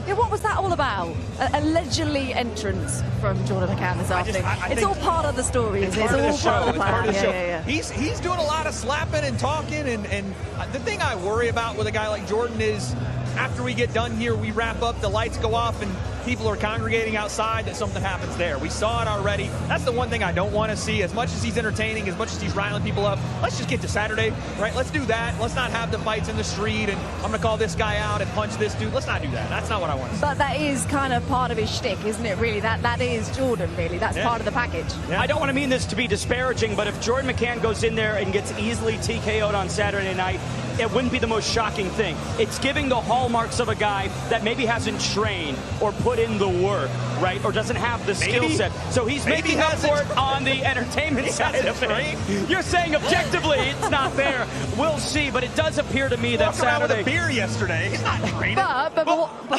Yeah, what was that all about? Allegedly entrance from Jordan McCann this afternoon. It's all part of the story. It's all part of the plan. Part of the show. He's doing a lot of slapping and talking, and the thing I worry about with a guy like Jordan is after we get done here, we wrap up, the lights go off, and people are congregating outside, that something happens there. We saw it already. That's the one thing I don't want to see. As much as he's entertaining, as much as he's riling people up, let's just get to Saturday, right? Let's do that. Let's not have the fights in the street, and I'm going to call this guy out and punch this dude. Let's not do that. That's not what I want to see. But that is kind of part of his shtick, isn't it, really? That is Jordan, really. That's part of the package. Yeah. I don't want to mean this to be disparaging, but if Jordan McCann goes in there and gets easily TKO'd on Saturday night, it wouldn't be the most shocking thing. It's giving the hallmarks of a guy that maybe hasn't trained or put in the work, right? Or doesn't have the skill set. So he's making up for it on the entertainment side of it. You're saying objectively it's not there. We'll see, but it does appear to me that Walked around Saturday... with a beer yesterday. He's not training. But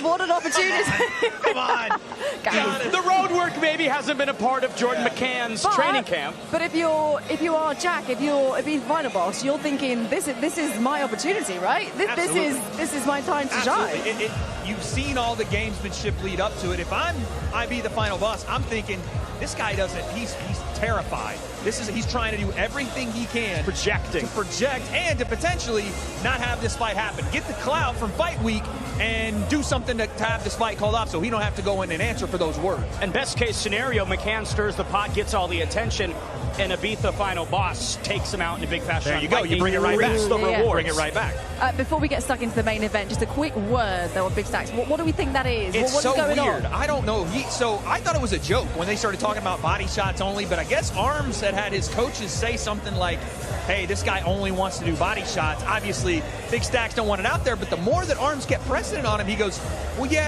what an opportunity. Come on. The road work maybe hasn't been a part of Jordan McCann's training camp. But if you are Jack, if you're final boss, you're thinking this is my opportunity, right? This is my time to shine. You've seen all the gamesmanship lead up to it. If I be the final boss, I'm thinking this guy doesn't. He's terrified. He's trying to do everything he can to project and to potentially not have this fight happen. Get the clout from fight week and do something to have this fight called off so he don't have to go in and answer for those words. And best case scenario, McCann stirs the pot, gets all the attention, and Ibiza final boss takes him out in a big fashion. There you go. You bring it right back. The reward. Bring it right back. Before we get stuck into the main event, just a quick word though on Big Stacks. What do we think that is? It's what's so going weird. on? I don't know. So I thought it was a joke when they started talking about body shots only, but I guess Arms had his coaches say something like, hey, this guy only wants to do body shots. Obviously, Big Stacks don't want it out there, but the more that Arms kept pressing it on him, he goes, well, yeah,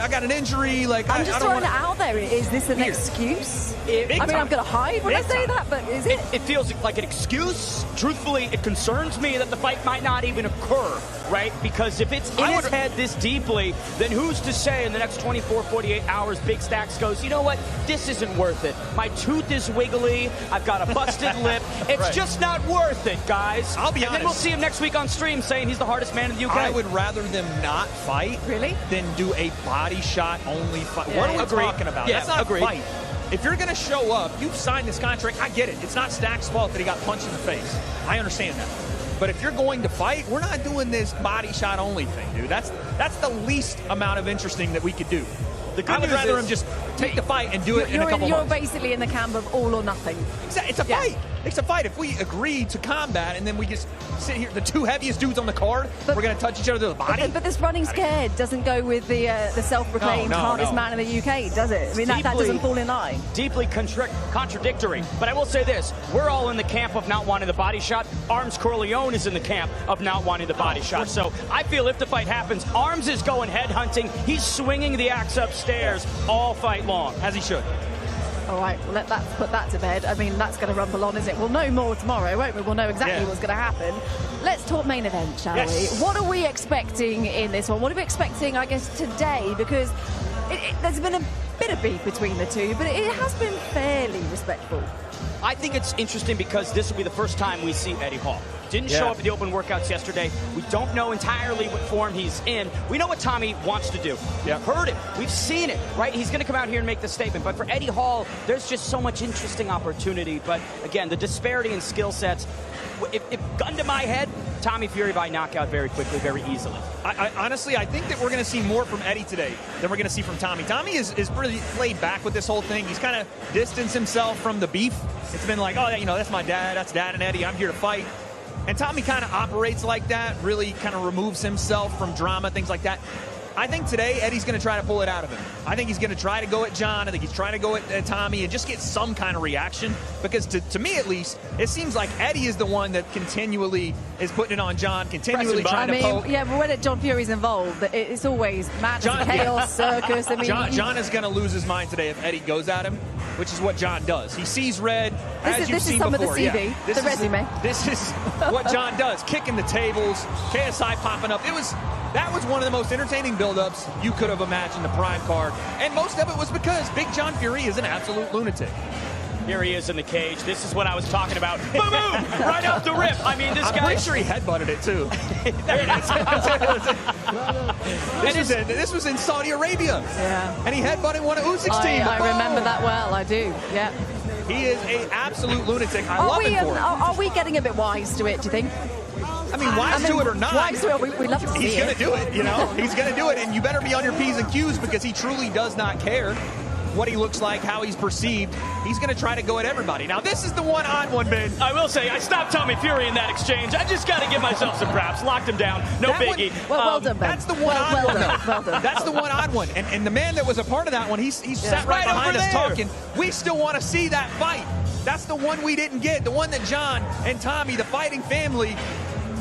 I got an injury. Like, I'm just throwing it out there. Is this an excuse? I'm going to hide when I say that, but is it? It feels like an excuse. Truthfully, it concerns me that the fight might not even occur, right? Because if it's in his head this deeply, then who's to say in the next 24, 48 hours, Big Stacks goes, you know what? This isn't worth it. My tooth is wiggly. I've got a busted lip. It's just not worth it, guys. I'll be honest. And then we'll see him next week on stream saying he's the hardest man in the UK. I would rather them not fight than do a body shot only fight. What are we talking about? That's not a fight. If you're going to show up, you've signed this contract. I get it. It's not Stack's fault that he got punched in the face. I understand that. But if you're going to fight, we're not doing this body shot only thing, dude. That's the least amount of interesting that we could do. I would rather him just take the fight and do it in a couple months. You're basically in the camp of all or nothing. Exactly. It's a fight. It's a fight. If we agree to combat and then we just sit here, the two heaviest dudes on the card, we're going to touch each other to the body. But this running scared doesn't go with the self-proclaimed hardest man in the UK, does it? I mean, that doesn't fall in line. Deeply contradictory. But I will say this. We're all in the camp of not wanting the body shot. Arms Corleone is in the camp of not wanting the body shot. So I feel if the fight happens, Arms is going head hunting. He's swinging the axe upstairs all fight long, as he should. All right, well, let's put that to bed. I mean, that's going to rumble on, isn't it? We'll know more tomorrow, won't we? We'll know exactly what's going to happen. Let's talk main event, shall we? What are we expecting in this one? What are we expecting, I guess, today? Because there's been bit of beef between the two, but it has been fairly respectful. I think it's interesting because this will be the first time we see Eddie Hall. Didn't show up at the open workouts yesterday. We don't know entirely what form he's in. We know what Tommy wants to do. We've heard it. We've seen it, right? He's going to come out here and make the statement. But for Eddie Hall, there's just so much interesting opportunity. But again, the disparity in skill sets, if gun to my head, Tommy Fury by knockout very quickly, very easily. Honestly, I think that we're going to see more from Eddie today than we're going to see from Tommy. Tommy is pretty laid back with this whole thing. He's kind of distanced himself from the beef. It's been like, oh, you know, that's my dad, that's Dad and Eddie, I'm here to fight. And Tommy kind of operates like that, really kind of removes himself from drama, things like that. I think today Eddie's going to try to pull it out of him. I think he's going to try to go at John. I think he's trying to go at Tommy and just get some kind of reaction. Because to me, at least, it seems like Eddie is the one that continually is putting it on John, continually trying to poke. Yeah, but when John Fury's involved, it's always magic, chaos, circus. I mean, John is going to lose his mind today if Eddie goes at him, which is what John does. He sees red, as you've seen before. This is some of the CV, the resume. This is what John does, kicking the tables, KSI popping up. That was one of the most entertaining build-ups you could have imagined the Prime card. And most of it was because Big John Fury is an absolute lunatic. Here he is in the cage. This is what I was talking about. Boom, boom! Right off the rip. I mean, this guy... I'm pretty sure he headbutted it, too. There it is. This was in Saudi Arabia. Yeah. And he headbutted one of Usyk's team. I remember that well. I do. Yeah. He is an absolute lunatic. I love him for it. Are we getting a bit wise to it, do you think? I mean, wise to it or not, wise to it, we love to see he's going to do it, you know? He's going to do it, and you better be on your P's and Q's because he truly does not care what he looks like, how he's perceived. He's going to try to go at everybody. Now, this is the one odd one, Ben. I will say, I stopped Tommy Fury in that exchange. I just got to give myself some props. Locked him down. No biggie. Well done, Ben. That's the one odd one, though. Well done. That's the one odd one. And the man that was a part of that one, he sat right behind us talking. We still want to see that fight. That's the one we didn't get. The one that John and Tommy, the fighting family,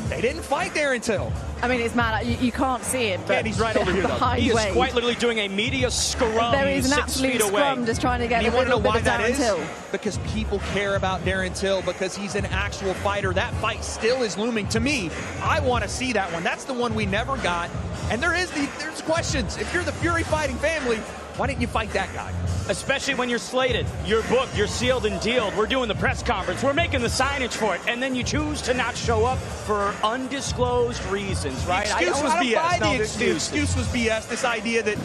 they didn't fight Darren Till. I mean, it's mad. You can't see it, but he's right over here, though. He is quite literally doing a media scrum. There is an absolute scrum just trying to get a little bit of Darren Till. Because people care about Darren Till because he's an actual fighter. That fight still is looming. To me, I want to see that one. That's the one we never got. And there's questions. If you're the Fury fighting family, why didn't you fight that guy? Especially when you're slated, you're booked, you're sealed and dealed. We're doing the press conference, we're making the signage for it, and then you choose to not show up for undisclosed reasons, right? The excuse was BS. No, the excuse was BS. This idea that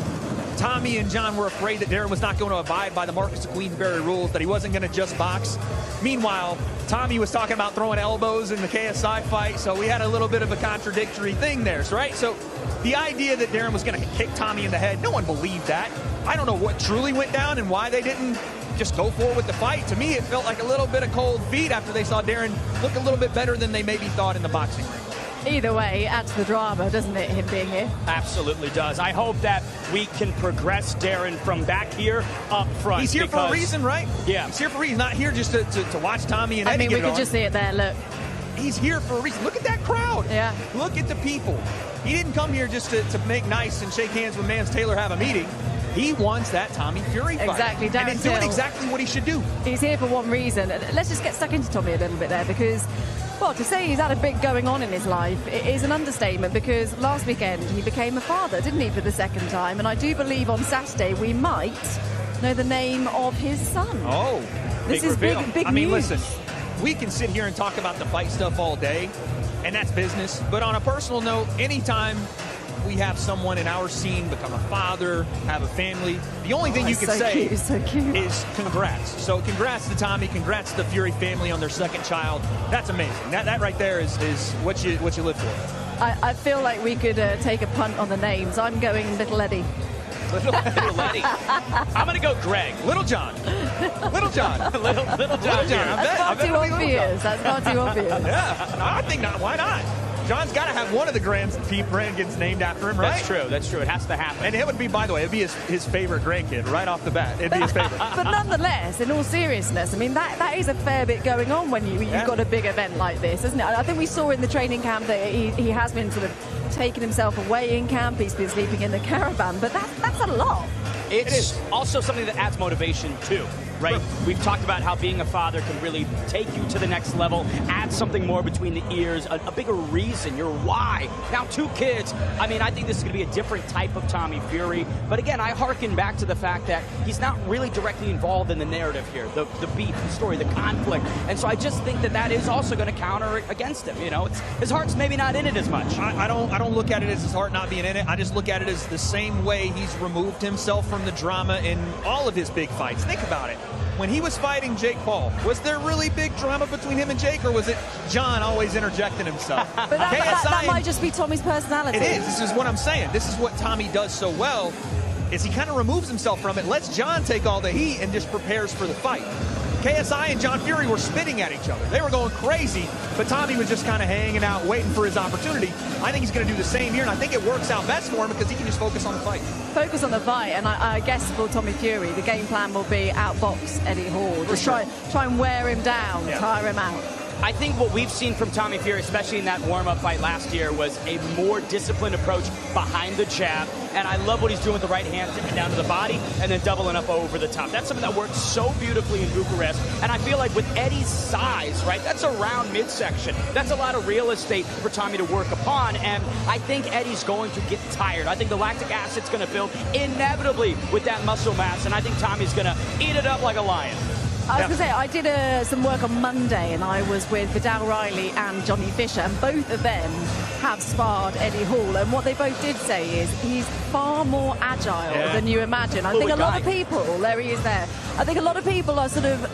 Tommy and John were afraid that Darren was not going to abide by the Marcus of Queensberry rules, that he wasn't going to just box. Meanwhile, Tommy was talking about throwing elbows in the KSI fight, so we had a little bit of a contradictory thing there, right? So the idea that Darren was going to kick Tommy in the head, no one believed that. I don't know what truly went down and why they didn't just go forward with the fight. To me, it felt like a little bit of cold feet after they saw Darren look a little bit better than they maybe thought in the boxing ring. Either way, adds to the drama, doesn't it, him being here? Absolutely does. I hope that we can progress Darren from back here up front. He's here for a reason, right? Yeah. He's here for a reason. He's not here just to watch Tommy and Eddie we could just see it there, look. He's here for a reason. Look at that crowd. Yeah. Look at the people. He didn't come here just to make nice and shake hands with Mans Taylor, have a meeting. He wants that Tommy Fury fight. Exactly. And he's doing exactly what he should do. He's here for one reason. Let's just get stuck into Tommy a little bit there because, well, to say he's had a bit going on in his life is an understatement because last weekend he became a father, didn't he, for the second time? And I do believe on Saturday we might know the name of his son. Oh, this is big news. I mean, listen, we can sit here and talk about the fight stuff all day, and that's business. But on a personal note, anytime we have someone in our scene become a father, have a family, the only thing you can say is congrats. So congrats to Tommy, congrats to the Fury family on their second child. That's amazing. That right there is what you live for. I feel like we could take a punt on the names. I'm going Little Eddie. Little Eddie. I'm going to go Greg. Little John. Little John. Little John. That's far too obvious. That's far too obvious. Yeah. No, I think not. Why not? John's got to have one of the grandkids named after him, right? That's true. That's true. It has to happen. And it would be, by the way, it'd be his favorite grandkid right off the bat. It'd be his favorite. But nonetheless, in all seriousness, I mean, that is a fair bit going on when you've got a big event like this, isn't it? I think we saw in the training camp that he has been sort of taking himself away in camp. He's been sleeping in the caravan, but that's a lot. It's also something that adds motivation, too. right? We've talked about how being a father can really take you to the next level, add something more between the ears, a bigger reason, your why. Now 2 kids. I mean, I think this is going to be a different type of Tommy Fury. But again, I hearken back to the fact that he's not really directly involved in the narrative here, the beef, the story, the conflict. And so I just think that that is also going to counter against him. You know, his heart's maybe not in it as much. I don't look at it as his heart not being in it. I just look at it as the same way he's removed himself from the drama in all of his big fights. Think about it. When he was fighting Jake Paul, was there really big drama between him and Jake, or was it John always interjecting himself? But that might just be Tommy's personality. It is. This is what I'm saying. This is what Tommy does so well, is he kind of removes himself from it, lets John take all the heat, and just prepares for the fight. KSI and John Fury were spitting at each other. They were going crazy, but Tommy was just kind of hanging out, waiting for his opportunity. I think he's going to do the same here, and I think it works out best for him because he can just focus on the fight. Focus on the fight, and I guess for Tommy Fury, the game plan will be outbox Eddie Hall. Just try and wear him down, tire him out. I think what we've seen from Tommy Fury, especially in that warm-up fight last year, was a more disciplined approach behind the jab. And I love what he's doing with the right hand, tipping down to the body, and then doubling up over the top. That's something that works so beautifully in Bucharest. And I feel like with Eddie's size, right, that's around midsection. That's a lot of real estate for Tommy to work upon. And I think Eddie's going to get tired. I think the lactic acid's going to build inevitably with that muscle mass. And I think Tommy's going to eat it up like a lion. I was going to say, I did some work on Monday, and I was with Vidal Riley and Johnny Fisher, and both of them have sparred Eddie Hall, and what they both did say is he's far more agile than you imagine. I think a lot of people, there he is there, I think a lot of people are sort of,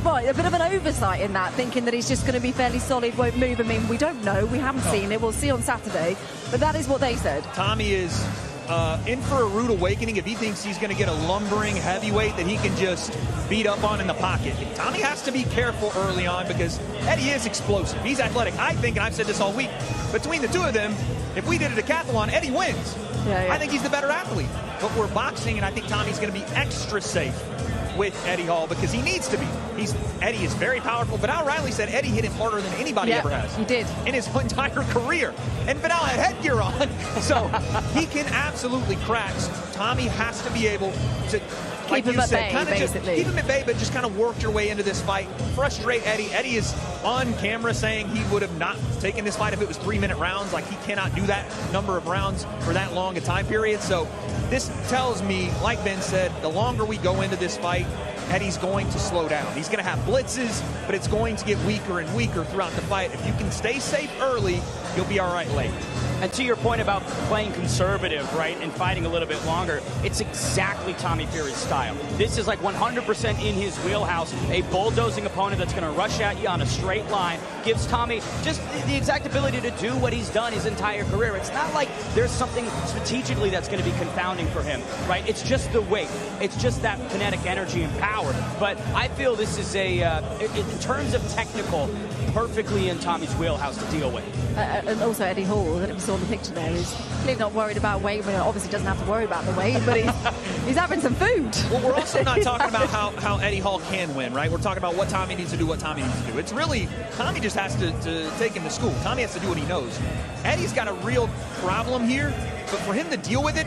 a bit of an oversight in that, thinking that he's just going to be fairly solid, won't move. I mean, we don't know, we haven't seen it, we'll see on Saturday, but that is what they said. Tommy is in for a rude awakening if he thinks he's going to get a lumbering heavyweight that he can just beat up on in the pocket. Tommy has to be careful early on because Eddie is explosive. He's athletic. I think, and I've said this all week, between the two of them, if we did a decathlon, Eddie wins. I think he's the better athlete. But we're boxing, and I think Tommy's going to be extra safe with Eddie Hall because he needs to be. Eddie is very powerful. Vidal Riley said Eddie hit him harder than anybody ever has. He did. In his entire career. And Vidal had headgear on. So he can absolutely crack. Tommy has to be able to, like you said, kind of just keep him at bay, but just kind of work your way into this fight. Frustrate Eddie. Eddie is on camera saying he would have not taken this fight if it was 3-minute rounds. Like, he cannot do that number of rounds for that long a time period. So this tells me, like Ben said, the longer we go into this fight, Eddie's going to slow down. He's going to have blitzes, but it's going to get weaker and weaker throughout the fight. If you can stay safe early, you'll be all right late. And to your point about playing conservative, right, and fighting a little bit longer, it's exactly Tommy Fury's style. This is like 100% in his wheelhouse. A bulldozing opponent that's going to rush at you on a straight line gives Tommy just the exact ability to do what he's done his entire career. It's not like there's something strategically that's going to be confounding for him, right? It's just the weight. It's just that kinetic energy and power. But I feel this is in terms of technical, perfectly in Tommy's wheelhouse to deal with. And also Eddie Hall, that we saw in the picture there, is clearly not worried about weight. Well, obviously doesn't have to worry about the weight, but he's having some food. Well, we're also not talking about how Eddie Hall can win, right? We're talking about what Tommy needs to do, what Tommy needs to do. It's really, Tommy just has to take him to school. Tommy has to do what he knows. Eddie's got a real problem here, but for him to deal with it,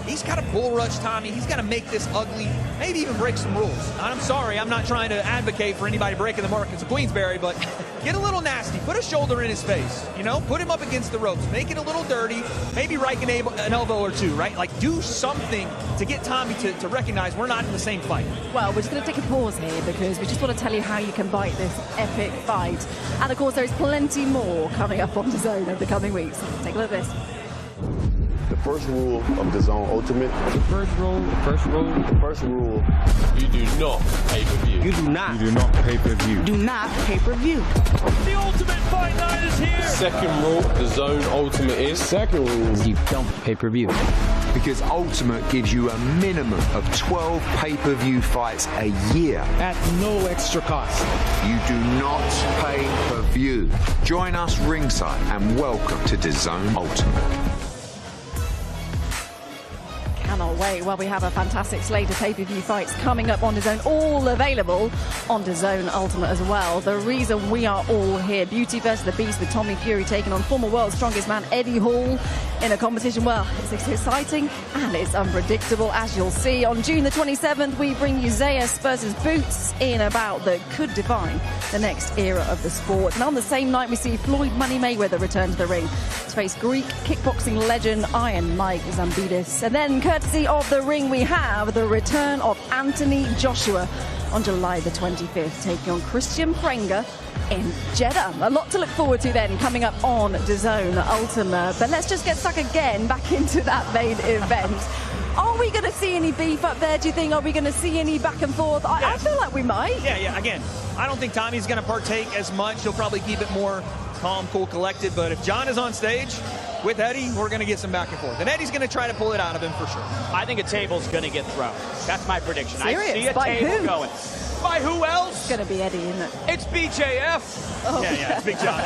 he's got to bull rush Tommy. He's got to make this ugly, maybe even break some rules. I'm sorry, I'm not trying to advocate for anybody breaking the markets of Queensberry, but get a little nasty. Put a shoulder in his face, you know? Put him up against the ropes. Make it a little dirty. Maybe right an elbow or two, right? Like, do something to get Tommy to recognize we're not in the same fight. Well, we're just going to take a pause here because we just want to tell you how you can bite this epic fight. And, of course, there is plenty more coming up on DAZN over the coming weeks. Take a look at this. The first rule of DAZN Ultimate. The first rule. You do not pay-per-view. You do not. You do not pay-per-view. Do not pay-per-view. The Ultimate Fight Night is here. Second rule, DAZN Ultimate is. Second rule, you don't pay-per-view. Because Ultimate gives you a minimum of 12 pay-per-view fights a year. At no extra cost. You do not pay-per-view. Join us ringside and welcome to DAZN Ultimate. Cannot Cannot wait. Well, we have a fantastic slate of pay-per-view fights coming up on DAZN, all available on DAZN Ultimate as well. The reason we are all here, Beauty versus the Beast, with Tommy Fury taking on former world's strongest man Eddie Hall in a competition, well, it's exciting and it's unpredictable, as you'll see. On June the 27th, we bring you Zayas versus Boots in a bout that could define the next era of the sport. And on the same night, we see Floyd Money Mayweather return to the ring to face Greek kickboxing legend Iron Mike Zambidis. And then, courtesy of The Ring, we have the return of Anthony Joshua on July the 25th, taking on Christian Prenga in Jeddah. A lot to look forward to then coming up on DAZN Ultimate. But let's just get stuck again back into that main event. Are we going to see any beef up there, do you think? Are we going to see any back and forth? I feel like we might. Yeah. Again, I don't think Tommy's going to partake as much. He'll probably keep it more calm, cool, collected. But if John is on stage with Eddie, we're going to get some back and forth. And Eddie's going to try to pull it out of him for sure. I think a table's going to get thrown. That's my prediction. Serious? I see a By table who? going. By who else? It's going to be Eddie, isn't it? It's BJF. Oh. Yeah, it's Big John.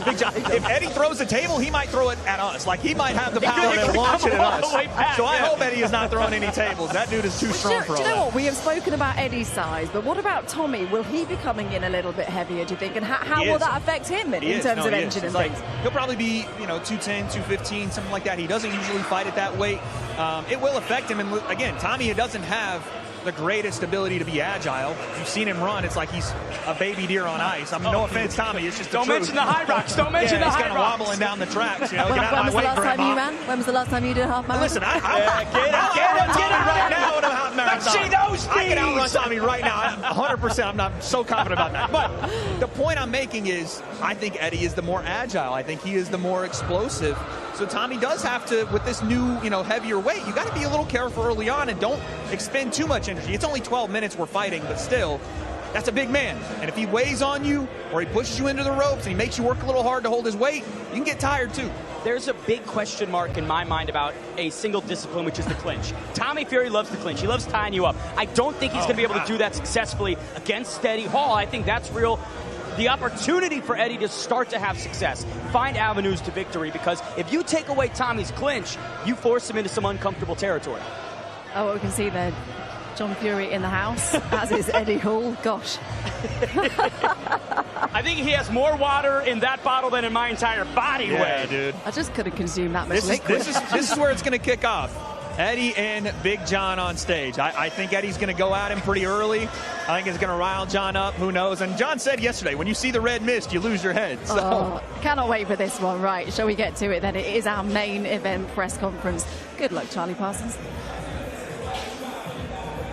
Big John. If Eddie throws the table, he might throw it at us. Like, he might have the power to launch it at us. So I hope Eddie is not throwing any tables. That dude is too strong for all Do you know that. what? We have spoken about Eddie's size, but what about Tommy? Will he be coming in a little bit heavier, do you think? And how will that affect him in terms of engine and things? He'll probably be, 210, 215, something like that. He doesn't usually fight at that weight. It will affect him. And again, Tommy doesn't have the greatest ability to be agile. You've seen him run. It's like he's a baby deer on ice. I mean, no offense, Tommy. It's just the Don't truth. mention the high rocks. Don't mention the high rocks. He's kind of wobbling down the tracks. Get out When of was my the way, last time Grandma. you ran? When was the last time you did a half marathon? Listen, I can outrun Tommy right now. 100%. I'm not so confident about that. But the point I'm making is, I think Eddie is the more agile. I think he is the more explosive. So Tommy does have to, with this new, heavier weight, you got to be a little careful early on and don't expend too much energy. It's only 12 minutes we're fighting, but still, that's a big man. And if he weighs on you or he pushes you into the ropes and he makes you work a little hard to hold his weight, you can get tired too. There's a big question mark in my mind about a single discipline, which is the clinch. Tommy Fury loves the clinch. He loves tying you up. I don't think he's going to be able to do that successfully against Eddie Hall. I think that's real. The opportunity for Eddie to start to have success, find avenues to victory, because if you take away Tommy's clinch, you force him into some uncomfortable territory. Oh, what we can see there, John Fury in the house, as is Eddie Hall. Gosh. I think he has more water in that bottle than in my entire body weight. Dude. I just couldn't consume that much liquid. This is where it's going to kick off. Eddie and Big John on stage. I think Eddie's going to go at him pretty early. I think it's going to rile John up. Who knows? And John said yesterday, when you see the red mist, you lose your head. So. Cannot wait for this one. Right, shall we get to it then? It is our main event press conference. Good luck, Charlie Parsons.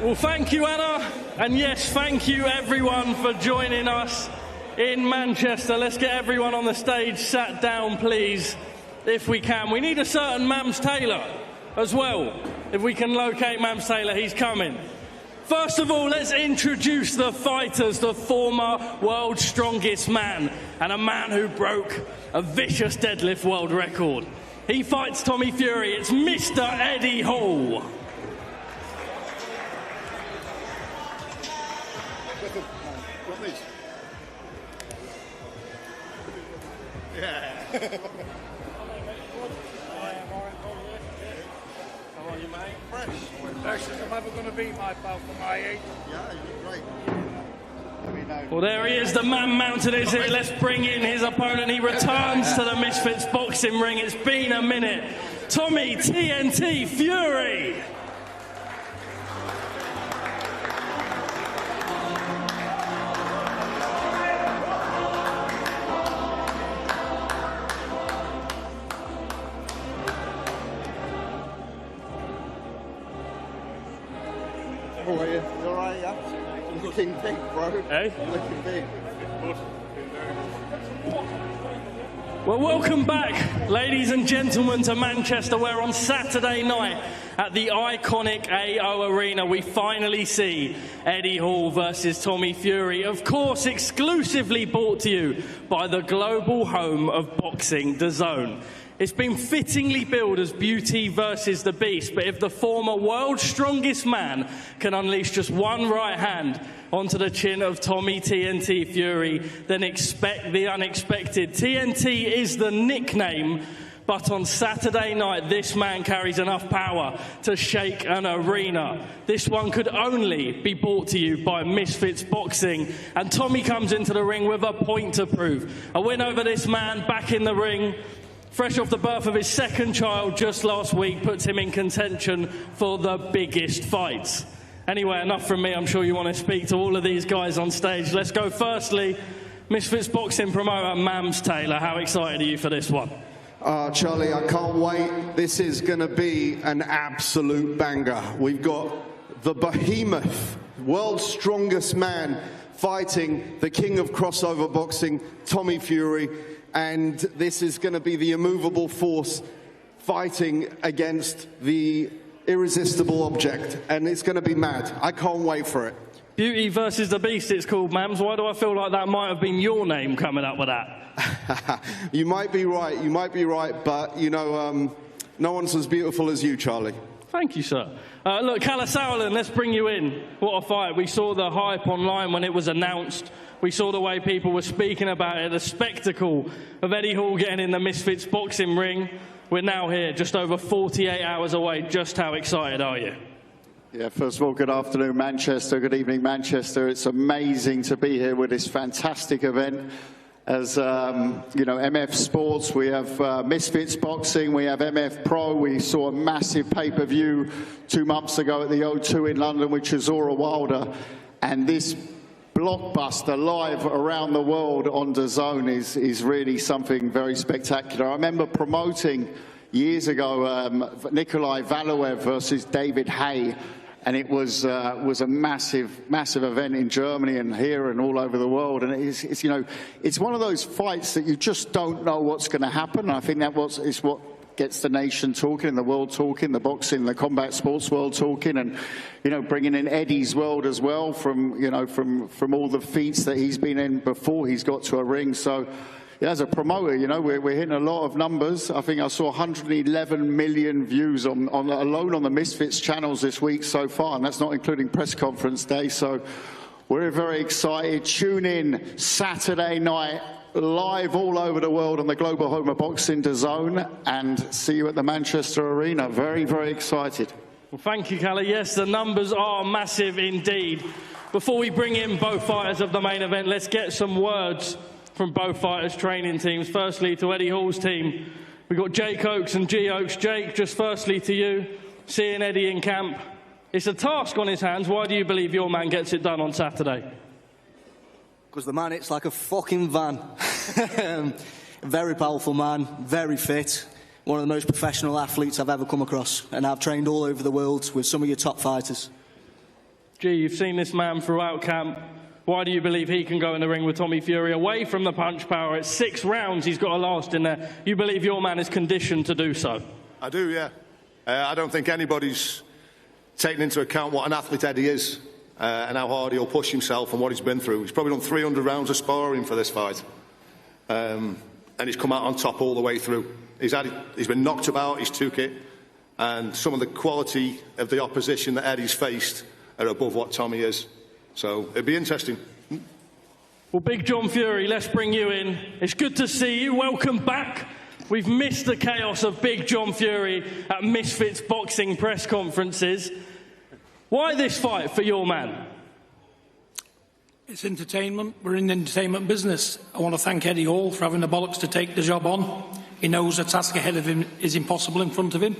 Well, thank you, Anna. And yes, thank you, everyone, for joining us in Manchester. Let's get everyone on the stage sat down, please, if we can. We need a certain Mams Taylor as well. If we can locate Mams Taylor, he's coming. First of all, let's introduce the fighters, the former world's strongest man, and a man who broke a vicious deadlift world record. He fights Tommy Fury. It's Mr. Eddie Hall. How are you, mate? Fresh. Best I'm ever going to be, my pal, for my age. Yeah, you're great. Well, there he is, the man mounted, is it? Let's bring in his opponent. He returns to the Misfits Boxing ring. It's been a minute. Tommy TNT Fury. How are you? You alright, yeah? You're looking big, bro. Hey? You're looking big. Well, welcome back, ladies and gentlemen, to Manchester, where on Saturday night at the iconic AO Arena, we finally see Eddie Hall versus Tommy Fury. Of course, exclusively brought to you by the global home of boxing, DAZN. It's been fittingly billed as Beauty versus the Beast, but if the former world's strongest man can unleash just one right hand onto the chin of Tommy TNT Fury, then expect the unexpected. TNT is the nickname But on Saturday night, this man carries enough power to shake an arena. This one could only be brought to you by Misfits Boxing. And Tommy comes into the ring with a point to prove. A win over this man back in the ring, fresh off the birth of his second child just last week, puts him in contention for the biggest fights. Anyway, enough from me. I'm sure you want to speak to all of these guys on stage. Let's go firstly, Misfits Boxing promoter Mams Taylor. How excited are you for this one? Charlie, I can't wait. This is going to be an absolute banger. We've got the behemoth, world's strongest man, fighting the king of crossover boxing, Tommy Fury. And this is going to be the immovable force fighting against the irresistible object. And it's going to be mad. I can't wait for it. Beauty versus the Beast, it's called, Mams. Why do I feel like that might have been your name coming up with that? You might be right, but, you know, no one's as beautiful as you, Charlie. Thank you, sir. Look, Kalle Sauerland, let's bring you in. What a fight. We saw the hype online when it was announced. We saw the way people were speaking about it, the spectacle of Eddie Hall getting in the Misfits Boxing ring. We're now here, just over 48 hours away. Just how excited are you? Yeah, first of all, good afternoon, Manchester. Good evening, Manchester. It's amazing to be here with this fantastic event. As, you know, MF Sports, we have Misfits Boxing, we have MF Pro. We saw a massive pay-per-view 2 months ago at the O2 in London, which is Zora Wilder. And this blockbuster live around the world on DAZN is really something very spectacular. I remember promoting years ago Nikolai Valuev versus David Haye. And it was a massive event in Germany and here and all over the world. And it's you know, it's one of those fights that you just don't know what's going to happen. And I think that is what gets the nation talking, the world talking, the boxing, the combat sports world talking, and you know, bringing in Eddie's world as well from all the feats that he's been in before he's got to a ring. So. Yeah, as a promoter, you know, we're hitting a lot of numbers. I think I saw 111 million views alone on the Misfits channels this week so far, and that's not including press conference day. So we're very excited. Tune in Saturday night, live all over the world on the global home of boxing, DAZN, and see you at the Manchester Arena. Very, very excited. Well, thank you, Kalle. Yes, the numbers are massive indeed. Before we bring in both fighters of the main event, let's get some words from both fighters' training teams. Firstly, to Eddie Hall's team, we've got Jake Oakes and G Oakes. Jake, just firstly to you, seeing Eddie in camp, it's a task on his hands. Why do you believe your man gets it done on Saturday? Because the man hits like a fucking van. Very powerful man, very fit. One of the most professional athletes I've ever come across. And I've trained all over the world with some of your top fighters. G, you've seen this man throughout camp. Why do you believe he can go in the ring with Tommy Fury away from the punch power? It's 6 rounds he's got to last in there. You believe your man is conditioned to do so? I do, yeah. I don't think anybody's taken into account what an athlete Eddie is and how hard he'll push himself and what he's been through. He's probably done 300 rounds of sparring for this fight. And he's come out on top all the way through. He's been knocked about, he's took it. And some of the quality of the opposition that Eddie's faced are above what Tommy is. So it'd be interesting. Well, Big John Fury, let's bring you in. It's good to see you. Welcome back. We've missed the chaos of Big John Fury at Misfits Boxing press conferences. Why this fight for your man? It's entertainment. We're in the entertainment business. I want to thank Eddie Hall for having the bollocks to take the job on. He knows the task ahead of him is impossible in front of him.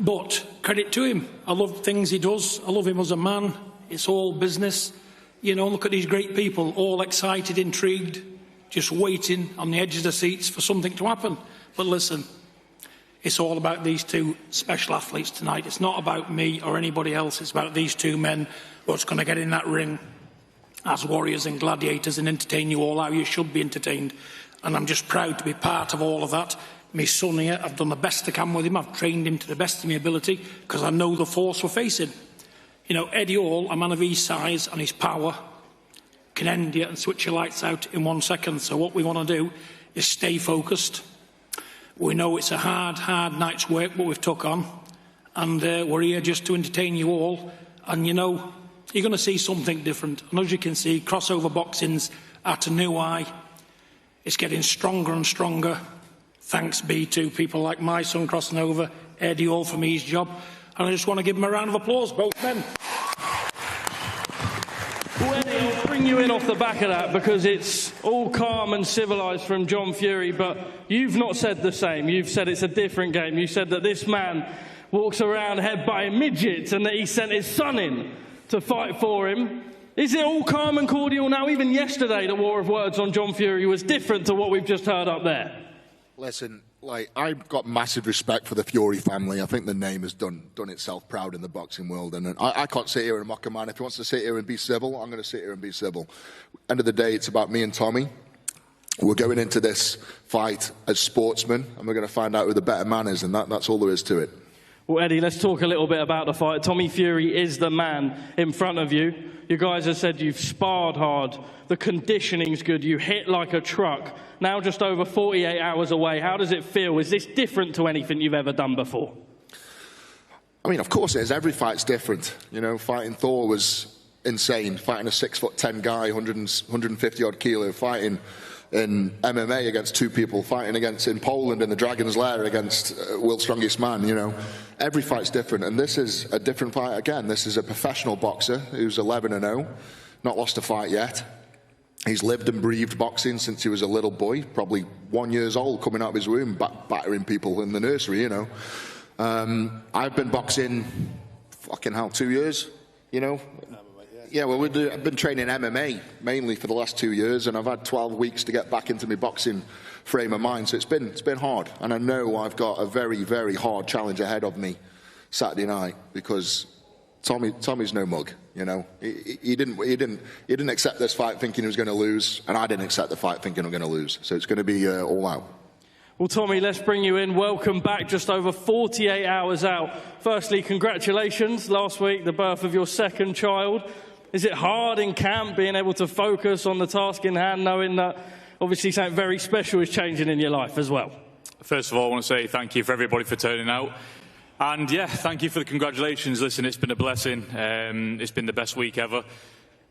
But credit to him. I love things he does. I love him as a man. It's all business. You know, look at these great people, all excited, intrigued, just waiting on the edge of the seats for something to happen. But listen, it's all about these two special athletes tonight. It's not about me or anybody else. It's about these two men what's going to get in that ring as warriors and gladiators and entertain you all how you should be entertained. And I'm just proud to be part of all of that. My son here, I've done the best I can with him. I've trained him to the best of my ability because I know the force we're facing. You know, Eddie Hall, a man of his size and his power, can end you and switch your lights out in 1 second. So what we want to do is stay focused. We know it's a hard night's work, what we've took on. And we're here just to entertain you all. And, you know, you're going to see something different. And as you can see, crossover boxing's at a new high. It's getting stronger and stronger. thanks be to people like my son crossing over, Eddie Hall for me his job, and I just want to give them a round of applause, both men. Well, Eddie, I'll bring you in off the back of that because it's all calm and civilised from John Fury, but you've not said the same. You've said it's a different game. You said that this man walks around headbutting midgets and that he sent his son in to fight for him. Is it all calm and cordial now? Even yesterday, the war of words on John Fury was different to what we've just heard up there. Listen, I've got massive respect for the Fury family. I think the name has done itself proud in the boxing world. And I can't sit here and mock a man. If he wants to sit here and be civil, I'm going to sit here and be civil. End of the day, it's about me and Tommy. We're going into this fight as sportsmen, and we're going to find out who the better man is, and that's all there is to it. Well, Eddie, let's talk a little bit about the fight. Tommy Fury is the man in front of you. You guys have said you've sparred hard. The conditioning's good. You hit like a truck. Now just over 48 hours away. How does it feel? Is this different to anything you've ever done before? I mean, of course it is. Every fight's different. You know, fighting Thor was insane. Fighting a 6'10" guy, 150-odd kilo, fighting in MMA against two people, fighting against in Poland in the Dragon's Lair against world's strongest man, you know. Every fight's different, and this is a different fight again. This is a professional boxer who's 11-0, not lost a fight yet. He's lived and breathed boxing since he was a little boy, probably 1 year old, coming out of his womb, battering people in the nursery, you know. I've been boxing, fucking hell, 2 years, you know. Yeah, well, I've been training MMA mainly for the last 2 years, and I've had 12 weeks to get back into my boxing frame of mind. So it's been hard, and I know I've got a very, very hard challenge ahead of me Saturday night because Tommy's no mug. You know, he didn't accept this fight thinking he was going to lose, and I didn't accept the fight thinking I'm going to lose. So it's going to be all out. Well, Tommy, let's bring you in. Welcome back, just over 48 hours out. Firstly, congratulations. Last week, the birth of your second child. Is it hard in camp being able to focus on the task in hand, knowing that obviously something very special is changing in your life as well? First of all, I want to say thank you for everybody for turning out. And yeah, thank you for the congratulations. Listen, it's been a blessing. It's been the best week ever.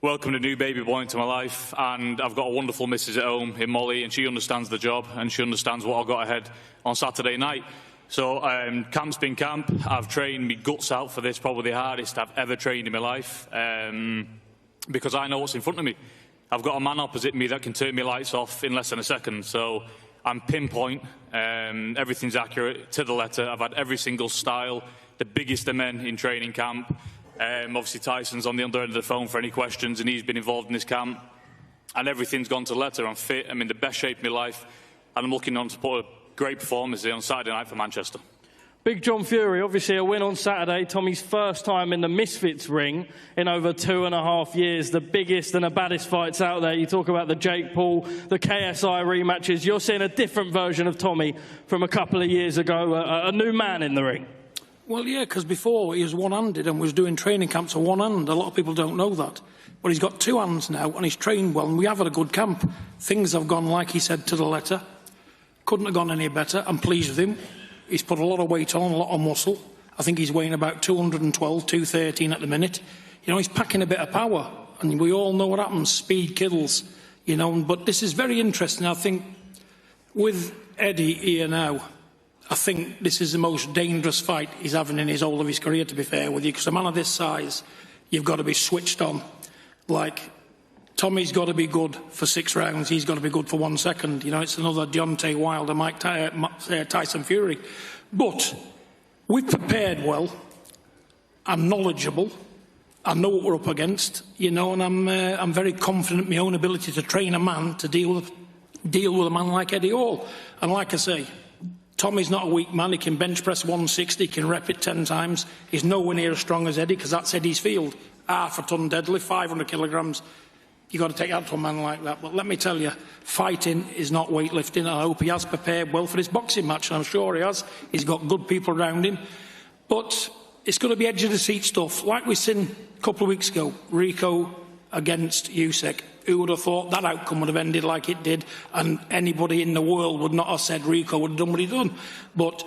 Welcomed a new baby boy into my life, and I've got a wonderful missus at home in Molly, and she understands the job, and she understands what I've got ahead on Saturday night. So camp's been camp. I've trained my guts out for this, probably the hardest I've ever trained in my life, because I know what's in front of me. I've got a man opposite me that can turn my lights off in less than a second, so I'm pinpoint. Everything's accurate to the letter. I've had every single style, the biggest of men in training camp. Obviously Tyson's on the other end of the phone for any questions, and he's been involved in this camp, and everything's gone to letter. I'm fit, I'm in the best shape of my life, and I'm looking on to put a great performance on Saturday night for Manchester. Big John Fury, obviously a win on Saturday. Tommy's first time in the Misfits ring in over 2.5 years. The biggest and the baddest fights out there. You talk about the Jake Paul, the KSI rematches. You're seeing a different version of Tommy from a couple of years ago, a new man in the ring. Well, yeah, because before he was one-handed and was doing training camps on one hand. A lot of people don't know that. But he's got two hands now, and he's trained well, and we have had a good camp. Things have gone, like he said, to the letter. Couldn't have gone any better. I'm pleased with him. He's put a lot of weight on, a lot of muscle. I think he's weighing about 212, 213 at the minute. You know, he's packing a bit of power, and we all know what happens. Speed kills, you know. But this is very interesting. I think with Eddie here now, I think this is the most dangerous fight he's having in his whole of his career, to be fair with you, because a man of this size, you've got to be switched on. Like, Tommy's got to be good for 6 rounds. He's got to be good for 1 second. You know, it's another Deontay Wilder, Tyson Fury. But we've prepared well. I'm knowledgeable. I know what we're up against, you know, and I'm very confident in my own ability to train a man to deal with a man like Eddie Hall. And like I say, Tommy's not a weak man. He can bench press 160, he can rep it 10 times. He's nowhere near as strong as Eddie, because that's Eddie's field. Half a ton deadlift, 500 kilograms. You've got to take that to a man like that. But let me tell you, fighting is not weightlifting. I hope he has prepared well for his boxing match, and I'm sure he has. He's got good people around him. But it's going to be edge of the seat stuff. Like we seen a couple of weeks ago, Rico against Usyk. Who would have thought that outcome would have ended like it did, and anybody in the world would not have said Rico would have done what he done. But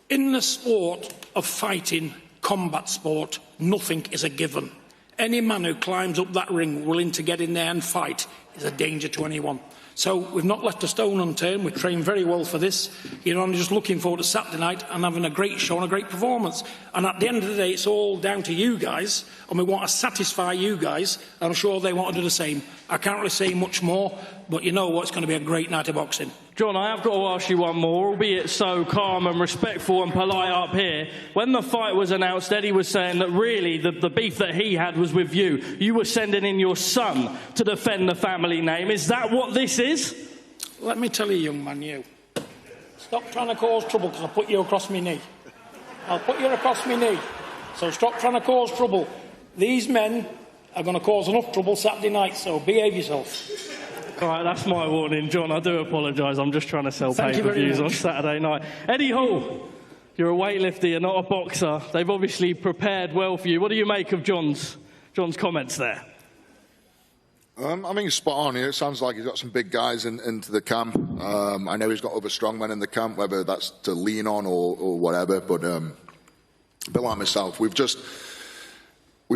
in the sport of fighting, combat sport, nothing is a given. Any man who climbs up that ring willing to get in there and fight is a danger to anyone. So we've not left a stone unturned. We've trained very well for this. You know, I'm just looking forward to Saturday night and having a great show and a great performance. And at the end of the day, it's all down to you guys, and we want to satisfy you guys. I'm sure they want to do the same. I can't really say much more, but you know what? It's going to be a great night of boxing. John, I have got to ask you one more, albeit so calm and respectful and polite up here. When the fight was announced, Eddie was saying that really the beef that he had was with you. You were sending in your son to defend the family name. Is that what this is? Let me tell you, young man, you. Stop trying to cause trouble, because I'll put you across my knee. I'll put you across my knee. So stop trying to cause trouble. These men are going to cause enough trouble Saturday night, so behave yourself. All right, that's my warning, John. I do apologise. I'm just trying to sell pay-per-views on Saturday night. Eddie Hall, you're a weightlifter, you're not a boxer. They've obviously prepared well for you. What do you make of John's comments there? I mean, spot on. It sounds like he's got some big guys into the camp. I know he's got other strongmen in the camp, whether that's to lean on or whatever. But like myself, we've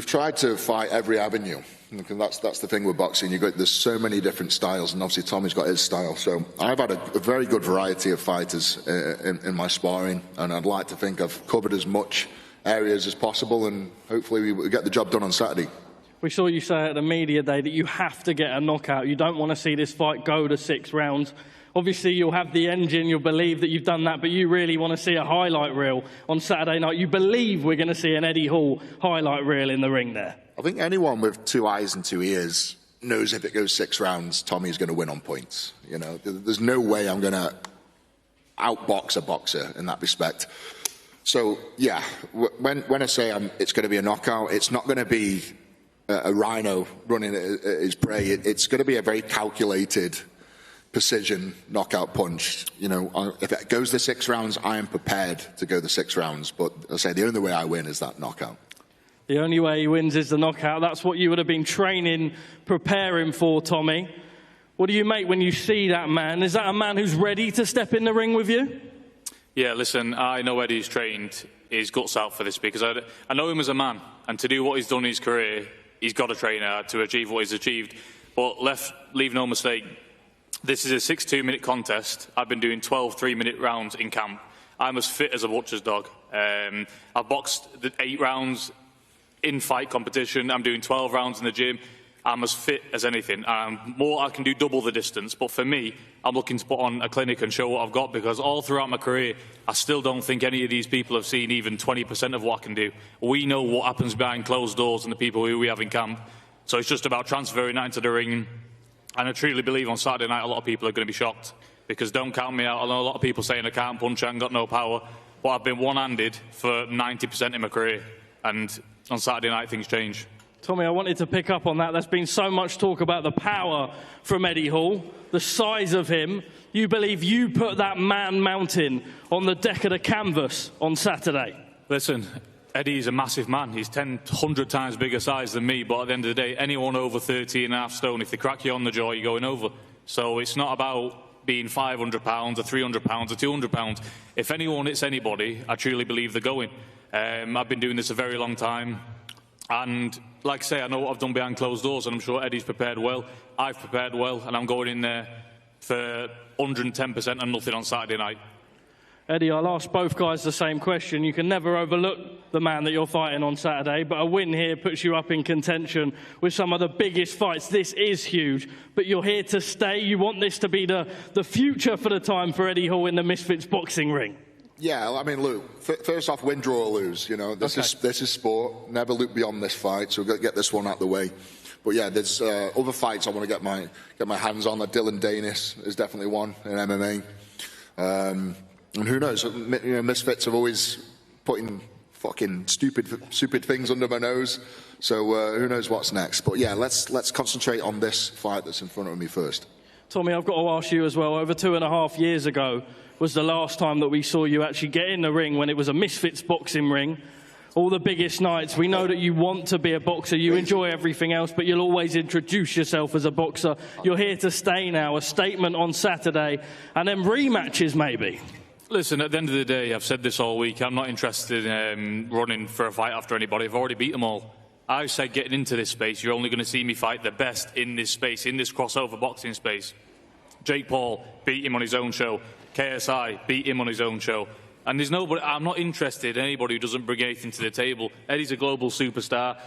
tried to fight every avenue. That's the thing with boxing. There's so many different styles, and obviously Tommy's got his style. So I've had a very good variety of fighters in my sparring, and I'd like to think I've covered as much areas as possible, and hopefully we get the job done on Saturday. We saw you say at the media day that you have to get a knockout. You don't want to see this fight go to 6 rounds. Obviously, you'll have the engine, you'll believe that you've done that, but you really want to see a highlight reel on Saturday night. You believe we're going to see an Eddie Hall highlight reel in the ring there. I think anyone with 2 eyes and 2 ears knows if it goes 6 rounds, Tommy's going to win on points. You know, there's no way I'm going to outbox a boxer in that respect. So, yeah, when I say it's going to be a knockout, it's not going to be a rhino running at his prey. It's going to be a very calculated precision knockout punch. You know, if it goes the 6 rounds, I am prepared to go the 6 rounds. But I say the only way I win is that knockout. The only way he wins is the knockout. That's what you would have been training, preparing for, Tommy. What do you make when you see that man? Is that a man who's ready to step in the ring with you? Yeah, listen, I know Eddie's trained his guts out for this, because I know him as a man, and to do what he's done in his career, he's got to train hard to achieve what he's achieved. But leave no mistake, this is a 6-2-minute contest. I've been doing 12 3-minute rounds in camp. I'm as fit as a butcher's dog. I've boxed the 8 rounds in fight competition. I'm doing 12 rounds in the gym. I'm as fit as anything. I can do double the distance. But for me, I'm looking to put on a clinic and show what I've got, because all throughout my career, I still don't think any of these people have seen even 20% of what I can do. We know what happens behind closed doors and the people who we have in camp. So it's just about transferring that into the ring. And I truly believe on Saturday night, a lot of people are going to be shocked, because don't count me out. I know a lot of people saying I can't punch, I ain't got no power. But I've been one-handed for 90% in my career. And on Saturday night, things change. Tommy, I wanted to pick up on that. There's been so much talk about the power from Eddie Hall, the size of him. You believe you put that man mountain on the deck of the canvas on Saturday? Listen, Eddie's a massive man. He's 100 times bigger size than me, but at the end of the day, anyone over 13.5 stone, if they crack you on the jaw, you're going over. So it's not about being 500 pounds or 300 pounds or 200 pounds. If anyone hits anybody, I truly believe they're going. I've been doing this a very long time, and like I say, I know what I've done behind closed doors, and I'm sure Eddie's prepared well. I've prepared well, and I'm going in there for 110% and nothing on Saturday night. Eddie, I'll ask both guys the same question. You can never overlook the man that you're fighting on Saturday, but a win here puts you up in contention with some of the biggest fights. This is huge, but you're here to stay. You want this to be the future for the time for Eddie Hall in the Misfits boxing ring. Yeah, I mean, look, first off, win, draw, or lose. You know, this is sport. Never look beyond this fight, so we've got to get this one out of the way. But yeah, there's other fights I want to get my hands on. Like Dylan Danis is definitely one in MMA. And who knows? You know, Misfits are always putting fucking stupid things under my nose. So who knows what's next? But yeah, let's concentrate on this fight that's in front of me first. Tommy, I've got to ask you as well. Over 2.5 years ago was the last time that we saw you actually get in the ring, when it was a Misfits boxing ring. All the biggest nights. We know that you want to be a boxer. You enjoy everything else, but you'll always introduce yourself as a boxer. You're here to stay now. A statement on Saturday, and then rematches maybe. Listen, at the end of the day, I've said this all week, I'm not interested in running for a fight after anybody. I've already beat them all. I said getting into this space, you're only going to see me fight the best in this space, in this crossover boxing space. Jake Paul beat him on his own show. KSI beat him on his own show. And there's nobody, I'm not interested in anybody who doesn't bring anything to the table. Eddie's a global superstar.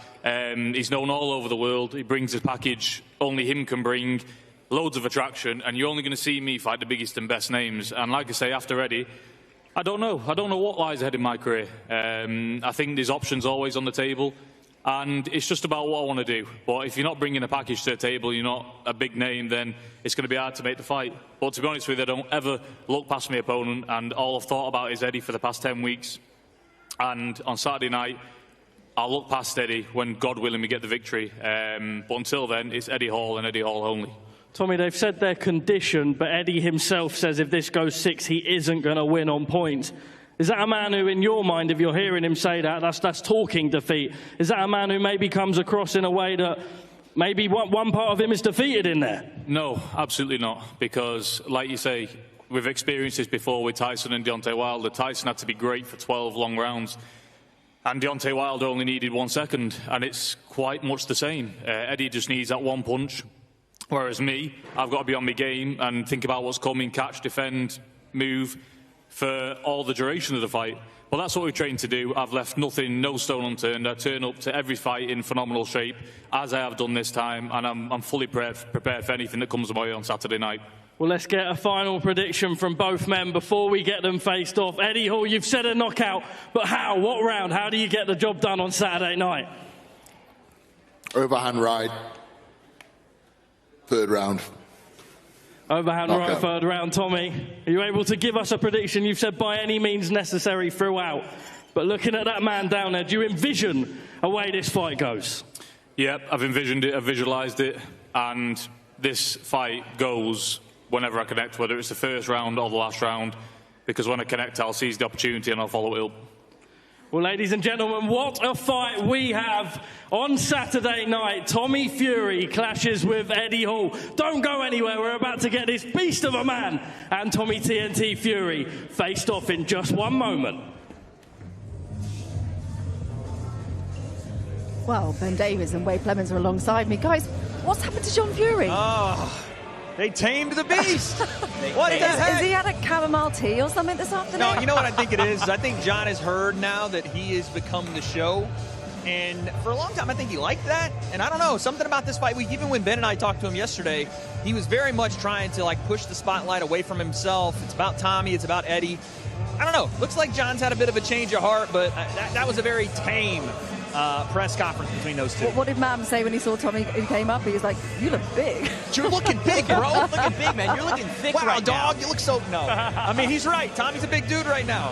He's known all over the world. He brings a package only him can bring, loads of attraction, and you're only going to see me fight the biggest and best names. And like I say, after Eddie, I don't know. I don't know what lies ahead in my career. I think there's options always on the table, and it's just about what I want to do. But if you're not bringing a package to the table, you're not a big name, then it's going to be hard to make the fight. But to be honest with you, I don't ever look past my opponent, and all I've thought about is Eddie for the past 10 weeks. And on Saturday night, I'll look past Eddie when, God willing, we get the victory. But until then, it's Eddie Hall and Eddie Hall only. Tommy, they've said they're conditioned, but Eddie himself says if this goes 6, he isn't going to win on points. Is that a man who, in your mind, if you're hearing him say that, that's talking defeat? Is that a man who maybe comes across in a way that maybe one part of him is defeated in there? No, absolutely not. Because, like you say, we've experienced this before with Tyson and Deontay Wilder. Tyson had to be great for 12 long rounds, and Deontay Wilder only needed 1 second, and it's quite much the same. Eddie just needs that one punch, whereas me, I've got to be on my game and think about what's coming, catch, defend, move, for all the duration of the fight. Well, that's what we've trained to do. I've left nothing, no stone unturned. I turn up to every fight in phenomenal shape, as I have done this time, and I'm fully prepared for anything that comes my way on Saturday night. Well, let's get a final prediction from both men before we get them faced off. Eddie Hall, you've said a knockout, but how? What round? How do you get the job done on Saturday night? Overhand right. 3rd round. Overhand right, 3rd round. Tommy, are you able to give us a prediction? You've said by any means necessary throughout, but looking at that man down there, do you envision a way this fight goes? Yep, I've envisioned it, I've visualised it, and this fight goes whenever I connect, whether it's the 1st round or the last round, because when I connect, I'll seize the opportunity and I'll follow it up. Well, ladies and gentlemen, what a fight we have on Saturday night. Tommy Fury clashes with Eddie Hall. Don't go anywhere. We're about to get this beast of a man and Tommy TNT Fury faced off in just one moment. Well, Ben Davies and Wade Clemens are alongside me. Guys, what's happened to John Fury? Oh, they tamed the beast. What the heck? Has he had a chamomile tea or something this afternoon? No, you know what I think it is? I think John has heard now that he has become the show. And for a long time, I think he liked that. And I don't know, something about this fight week, even when Ben and I talked to him yesterday, he was very much trying to push the spotlight away from himself. It's about Tommy, it's about Eddie. I don't know, looks like John's had a bit of a change of heart, but that was a very tame press conference between those two. What did Mam say when he saw Tommy who came up? He was like, you look big. You're looking big, bro. Looking big, man. You're looking thick right dog, now. You look so... No. I mean, he's right. Tommy's a big dude right now.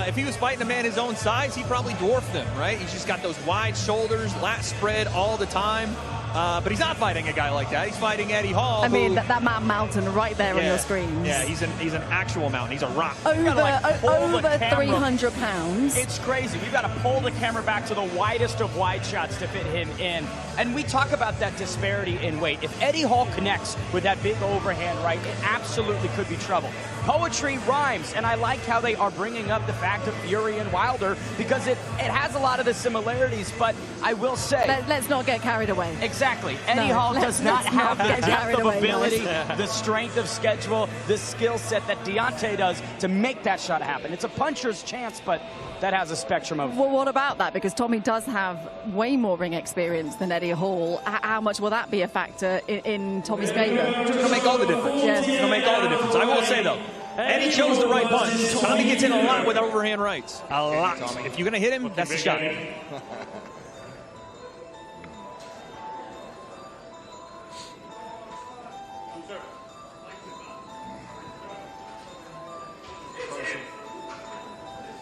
If he was fighting a man his own size, he probably dwarfed him, right? He's just got those wide shoulders, lat spread all the time. But he's not fighting a guy like that. He's fighting Eddie Hall. I mean, that mountain right there on your screens. Yeah, he's an actual mountain. He's a rock. Over 300 pounds. It's crazy. We've got to pull the camera back to the widest of wide shots to fit him in. And we talk about that disparity in weight. If Eddie Hall connects with that big overhand right, it absolutely could be trouble. Poetry rhymes, and I like how they are bringing up the fact of Fury and Wilder because it has a lot of the similarities, but I will say... Let's not get carried away. Exactly. Eddie Hall does not have the depth of ability, the strength of schedule, the skill set that Deontay does to make that shot happen. It's a puncher's chance, but that has a spectrum of... Well, what about that? Because Tommy does have way more ring experience than Eddie Hall. How much will that be a factor in Tommy's favor? It'll make all the difference. Yes. It'll make all the difference. I will say, though, Eddie chose the right punch. Tommy gets in a lot with overhand rights. A lot. If you're going to hit him, that's the shot.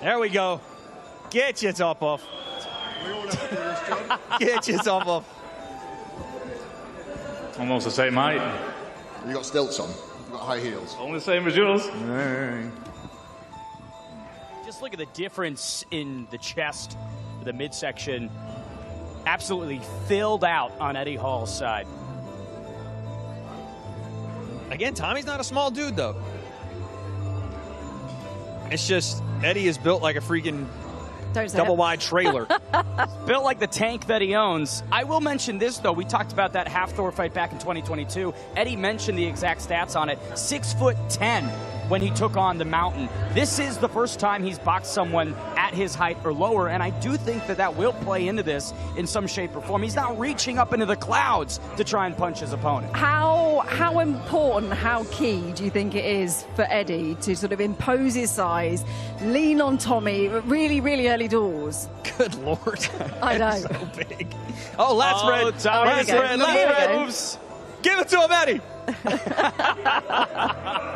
There we go. Get your top off. Get your top off. Almost the same height. You got stilts on. You got high heels. Only the same as yours. Just look at the difference in the chest, the midsection. Absolutely filled out on Eddie Hall's side. Again, Tommy's not a small dude, though. It's just Eddie is built like a freaking double-wide trailer. Built like the tank that he owns. I will mention this, though. We talked about that half-Thor fight back in 2022. Eddie mentioned the exact stats on it. 6'10" when he took on the Mountain. This is the first time he's boxed someone at his height or lower, and I do think that that will play into this in some shape or form. He's not reaching up into the clouds to try and punch his opponent. How important, how key do you think it is for Eddie to sort of impose his size, lean on Tommy really, really early doors? Good Lord. I know. So big. Oh, last spread. Tommy, Last spread. Last spread. Moves. Give it to him, Eddie.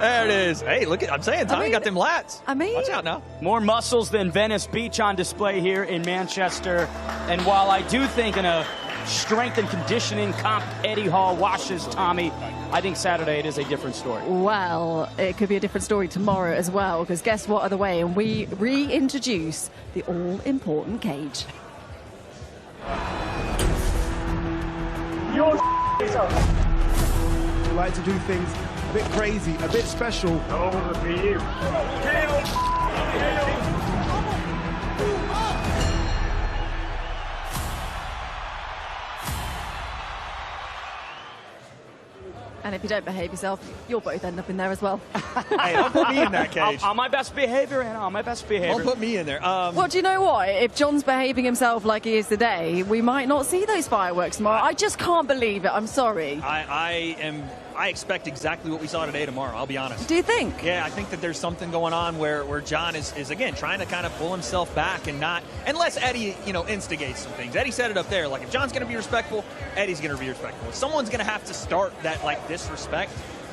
There it is. Hey, look at, I'm saying, Tommy got them lats. Watch out now. More muscles than Venice Beach on display here in Manchester. And while I do think in a strength and conditioning comp, Eddie Hall washes Tommy, I think Saturday it is a different story. Well, it could be a different story tomorrow as well, because guess what other way? And we reintroduce the all-important cage. We like to do things a bit crazy, a bit special. Over for you. And if you don't behave yourself, you'll both end up in there as well. Hey, don't put me in that cage. On my best behavior, Anna, on my best behavior. Don't put me in there. Well, do you know what? If John's behaving himself like he is today, we might not see those fireworks tomorrow. I just can't believe it. I'm sorry. I expect exactly what we saw today tomorrow, I'll be honest. Do you think? Yeah, I think that there's something going on where John is again, trying to kind of pull himself back and not, unless Eddie, instigates some things. Eddie said it up there, like, if John's going to be respectful, Eddie's going to be respectful. Someone's going to have to start that, like, disrespect.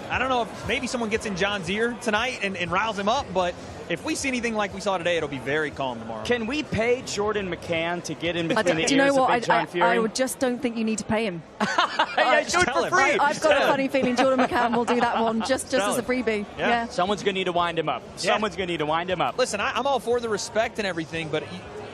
I don't know if maybe someone gets in John's ear tonight and riles him up, but if we see anything like we saw today, it'll be very calm tomorrow. Can we pay Jordan McCann to get in between the ears do you know what? of Big John Fury? I just don't think you need to pay him. Yeah, do it for free. I've got a funny feeling Jordan McCann will do that one just as a freebie. Yeah. Someone's going to need to wind him up. Someone's going to need to wind him up. Listen, I'm all for the respect and everything, but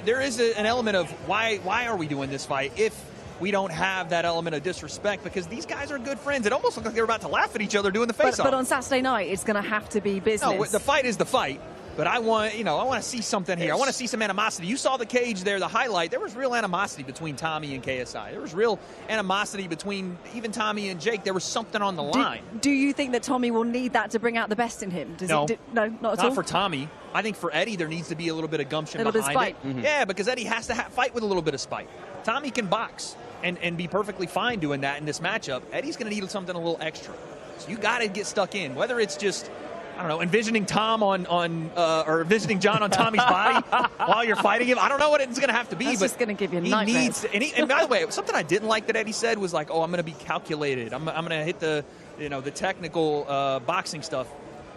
there is an element of why are we doing this fight if we don't have that element of disrespect, because these guys are good friends. It almost looked like they were about to laugh at each other doing the face-off. But on Saturday night, it's going to have to be business. No, the fight is the fight. But I want to see something here. I want to see some animosity. You saw the cage there, the highlight. There was real animosity between Tommy and KSI. There was real animosity between even Tommy and Jake. There was something on the line. Do you think that Tommy will need that to bring out the best in him? No, not at all. Not for Tommy. I think for Eddie, there needs to be a little bit of gumption behind bit of spite. it. Mm-hmm. Yeah, because Eddie has to fight with a little bit of spite. Tommy can box and be perfectly fine doing that in this matchup. Eddie's going to need something a little extra. So you got to get stuck in, whether it's just, I don't know, envisioning Tom or envisioning John on Tommy's body while you're fighting him. I don't know what it's going to have to be. That's but just going to give you nightmares. And by the way, something I didn't like that Eddie said was like, oh, I'm going to be calculated. I'm going to hit the technical boxing stuff.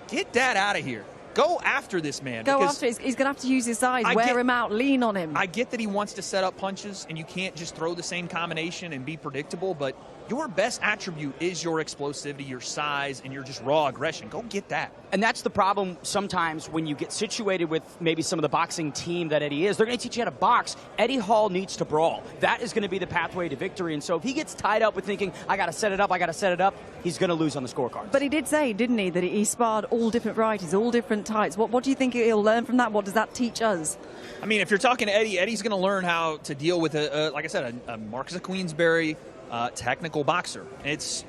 Get that out of here. Go after this man. Go after him. He's going to have to use his size, wear him out, lean on him. I get that he wants to set up punches, and you can't just throw the same combination and be predictable, but your best attribute is your explosivity, your size, and your just raw aggression. Go get that. And that's the problem sometimes when you get situated with maybe some of the boxing team that Eddie is. They're going to teach you how to box. Eddie Hall needs to brawl. That is going to be the pathway to victory. And so if he gets tied up with thinking, I got to set it up, he's going to lose on the scorecard. But he did say, didn't he, that he sparred all different varieties, all different types. What do you think he'll learn from that? What does that teach us? I mean, if you're talking to Eddie, Eddie's going to learn how to deal with, like I said, a Marcus of Queensberry technical boxer. It's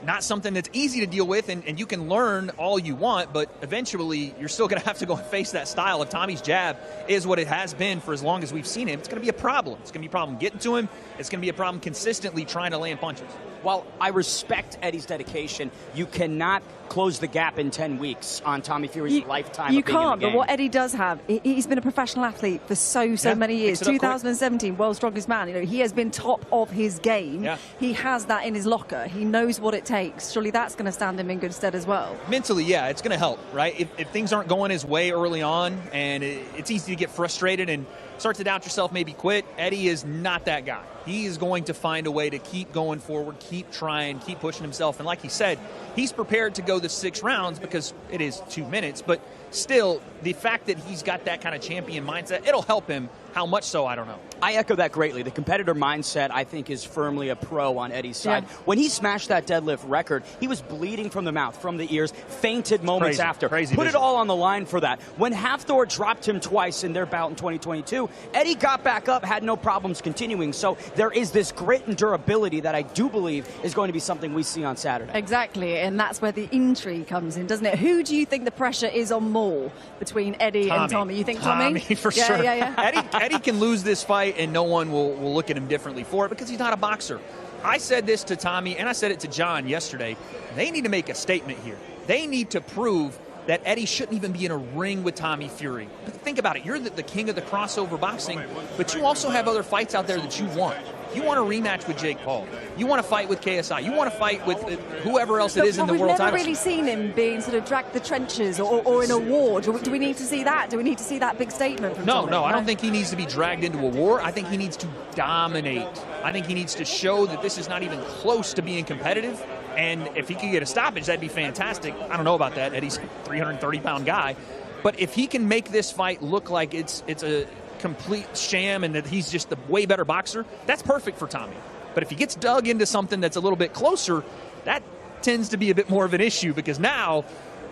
not something that's easy to deal with, and you can learn all you want, but eventually you're still going to have to go and face that style. If Tommy's jab is what it has been for as long as we've seen him, it's going to be a problem. It's going to be a problem getting to him. It's going to be a problem consistently trying to land punches. While I respect Eddie's dedication, you cannot close the gap in 10 weeks on Tommy Fury's lifetime. You can't, but what Eddie does have, he's been a professional athlete for so many years. 2017, world's strongest man. He has been top of his game. Yeah. He has that in his locker. He knows what it takes. Surely that's going to stand him in good stead as well. Mentally, yeah, it's going to help, right? If things aren't going his way early on, and it's easy to get frustrated and start to doubt yourself, maybe quit, Eddie is not that guy. He is going to find a way to keep going forward, keep trying, keep pushing himself. And like he said, he's prepared to go the 6 rounds because it is 2 minutes. But still, the fact that he's got that kind of champion mindset, it'll help him How much so, I don't know. I echo that greatly. The competitor mindset, I think, is firmly a pro on Eddie's side. Yeah. When he smashed that deadlift record, he was bleeding from the mouth, from the ears, fainted moments after. Crazy Put vision. it all on the line for that. When Hafthor dropped him twice in their bout in 2022, Eddie got back up, had no problems continuing. So there is this grit and durability that I do believe is going to be something we see on Saturday. Exactly, and that's where the intrigue comes in, doesn't it? Who do you think the pressure is on more between Eddie and Tommy? You think Tommy? For yeah, sure. Yeah. Eddie can lose this fight and no one will look at him differently for it because he's not a boxer. I said this to Tommy and I said it to John yesterday. They need to make a statement here. They need to prove that Eddie shouldn't even be in a ring with Tommy Fury. But think about it. You're the king of the crossover boxing, but you also have other fights out there that you want. You want a rematch with Jake Paul. You want to fight with KSI. You want to fight with whoever else it is in the world title. We've never really seen him being sort of dragged the trenches or in a war. Do we need to see that? Do we need to see that big statement from Tommy? No, I don't think he needs to be dragged into a war. I think he needs to dominate. I think he needs to show that this is not even close to being competitive. And if he could get a stoppage, that'd be fantastic. I don't know about that. Eddie's a 330-pound guy. But if he can make this fight look like it's a complete sham and that he's just the way better boxer, that's perfect for Tommy. But if he gets dug into something that's a little bit closer, that tends to be a bit more of an issue because now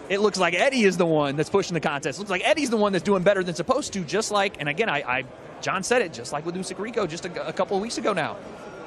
it looks like Eddie is the one that's pushing the contest. It looks like Eddie's the one that's doing better than supposed to, just like, and again, John said it, just like with Usyk Rico just a couple of weeks ago now.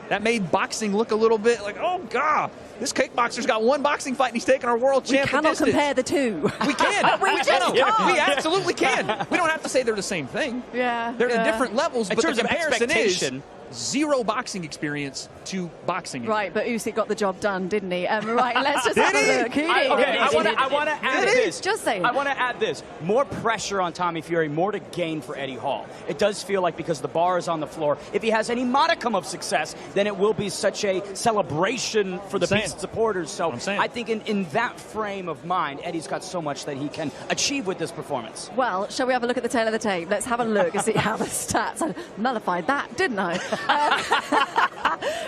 That made boxing look a little bit like, oh, God, this kickboxer's got one boxing fight and he's taking our world champ. We cannot compare the two. We can. We just can't. We absolutely can. We don't have to say they're the same thing. Yeah. They're in different levels, In but terms the of comparison expectation, is zero boxing experience to boxing. Right, but Usyk got the job done, didn't he? Right, let's just Did have he? a look. Who did? I want to add this. Just saying. I want to add this. More pressure on Tommy Fury, more to gain for Eddie Hall. It does feel like because the bar is on the floor, if he has any modicum of success, then it will be such a celebration for the Beast supporters. So I think in that frame of mind, Eddie's got so much that he can achieve with this performance. Well, shall we have a look at the tail of the tape? Let's have a look and see how the stats. I nullified that, didn't I?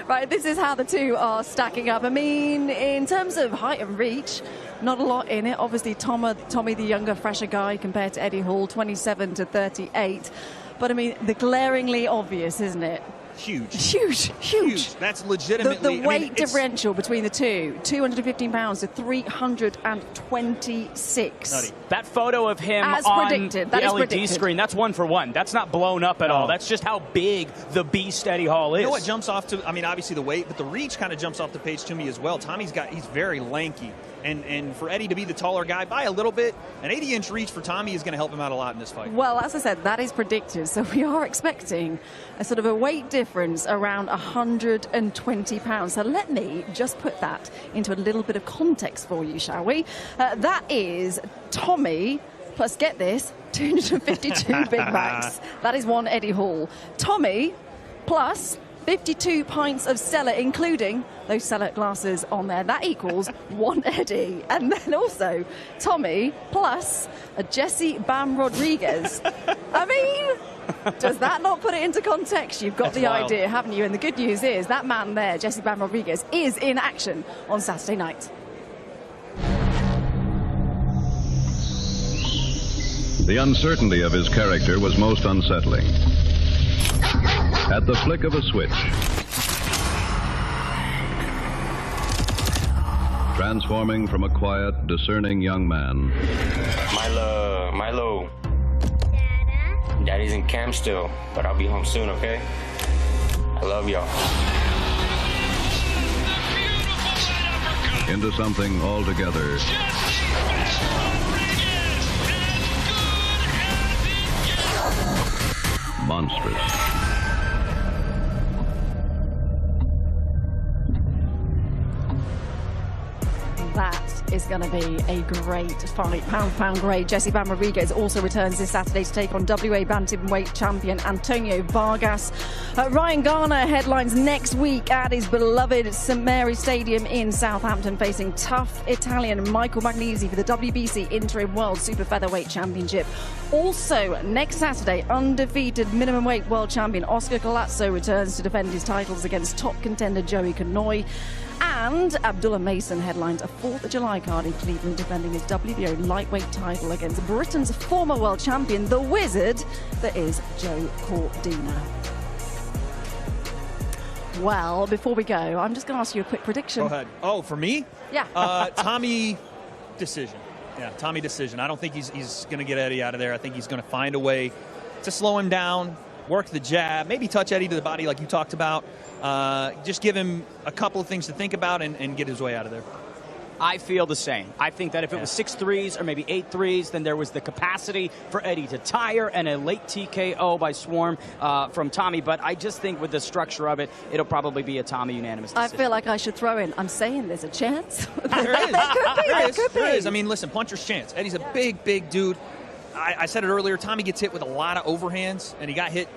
Right, this is how the two are stacking up. I mean, in terms of height and reach, not a lot in it. Obviously, Tommy, the younger, fresher guy compared to Eddie Hall, 27 to 38. But I mean, the glaringly obvious, isn't it? Huge. That's legitimately the weight differential between the two, 215 pounds to 326. Nutty. That photo of him As on predicted. the That is LED predicted. screen, that's 1-for-1. That's not blown up at all. That's just how big the beast Eddie Hall is. You know what jumps off to, I mean, obviously the weight, but the reach kind of jumps off the page to me as well. He's very lanky. And for Eddie to be the taller guy by a little bit, an 80-inch reach for Tommy is going to help him out a lot in this fight. Well, as I said, that is predicted. So we are expecting a sort of a weight difference around 120 pounds. So let me just put that into a little bit of context for you, shall we? That is Tommy, plus get this, 252 Big Macs. That is one Eddie Hall. Tommy, plus 52 pints of Stella, including those Stella glasses on there. That equals one Eddie. And then also Tommy plus a Jesse Bam Rodriguez. I mean, does that not put it into context? You've got the idea, haven't you? And the good news is that man there, Jesse Bam Rodriguez, is in action on Saturday night. The uncertainty of his character was most unsettling. At the flick of a switch, transforming from a quiet, discerning young man. Milo. Daddy's in camp still, but I'll be home soon, okay? I love y'all. Into something altogether monstrous. That is going to be a great fight. Pound for pound great. Jesse Bam Rodriguez also returns this Saturday to take on WA bantamweight champion Antonio Vargas. Ryan Garner headlines next week at his beloved St Mary's Stadium in Southampton, facing tough Italian Michael Magnesi for the WBC Interim World Super Featherweight Championship. Also, next Saturday, undefeated minimum weight world champion Oscar Collazo returns to defend his titles against top contender Joey Canoy. And Abdullah Mason headlines a 4th of July card in Cleveland, defending his WBO lightweight title against Britain's former world champion, the wizard that is Joe Cordina. Well, before we go, I'm just going to ask you a quick prediction. Go ahead. Oh, for me? Yeah. Tommy decision. Yeah, Tommy decision. I don't think he's going to get Eddie out of there. I think he's going to find a way to slow him down, work the jab, maybe touch Eddie to the body like you talked about. Just give him a couple of things to think about and get his way out of there. I feel the same. I think that if it was 6 threes or maybe 8 threes, then there was the capacity for Eddie to tire and a late TKO by Swarm from Tommy. But I just think with the structure of it, it'll probably be a Tommy unanimous decision. I feel like I should throw in, I'm saying there's a chance. There is. I mean, listen, puncher's chance. Eddie's a big dude. I said it earlier, Tommy gets hit with a lot of overhands, and he got hit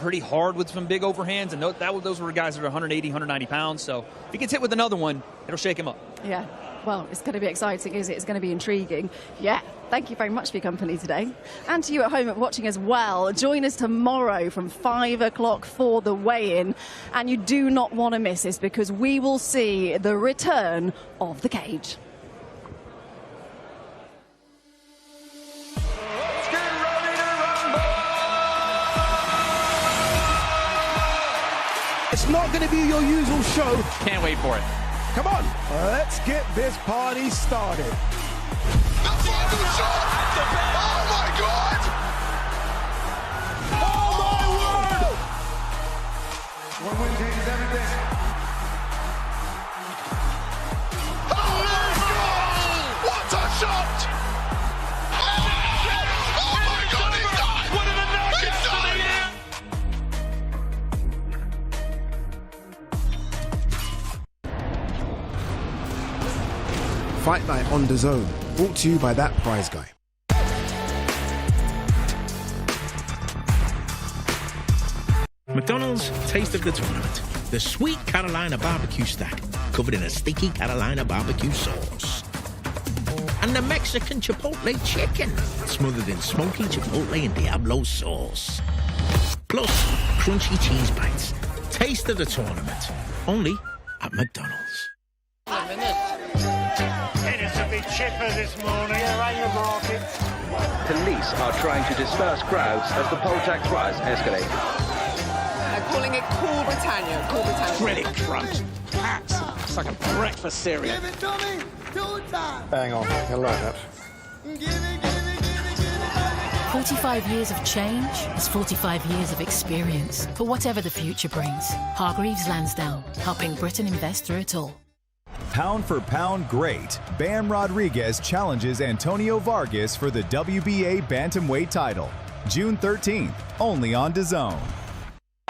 pretty hard with some big overhands, and those were guys that are 180, 190 pounds. So if he gets hit with another one, it'll shake him up. Yeah. Well, it's going to be exciting, isn't it? It's going to be intriguing. Yeah. Thank you very much for your company today. And to you at home watching as well. Join us tomorrow from 5 o'clock for the weigh-in. And you do not want to miss this, because we will see the return of the cage. It's not going to be your usual show. Can't wait for it. Come on, let's get this party started. The final shot! Oh my God! Oh my word! One win changes everything. Oh my God! What a shot! Oh my God, he died! One of the knockouts of the year! Fight Night on DAZN, brought to you by That Prize Guy. McDonald's Taste of the Tournament. The sweet Carolina barbecue stack, covered in a sticky Carolina barbecue sauce. And the Mexican Chipotle chicken, smothered in smoky Chipotle and Diablo sauce. Plus, crunchy cheese bites. Taste of the Tournament. Only at McDonald's. It's a bit chipper this morning. Market. Police are trying to disperse crowds as the poll tax rise escalates. They're calling it Cool Britannia. Cool Britannia. Critic crunch. Hats. It's like a breakfast cereal. Give it to me 2 times. Hang on, I like that. 45 years of change is 45 years of experience for whatever the future brings. Hargreaves Lansdowne, helping Britain invest through it all. Pound for pound great, Bam Rodriguez challenges Antonio Vargas for the WBA bantamweight title. June 13th, only on DAZN.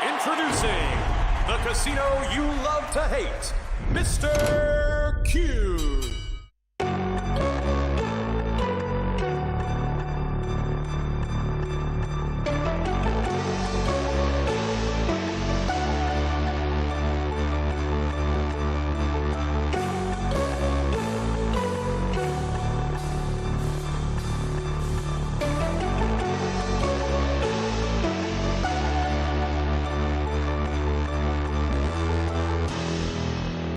Introducing the casino you love to hate, Mr. Q.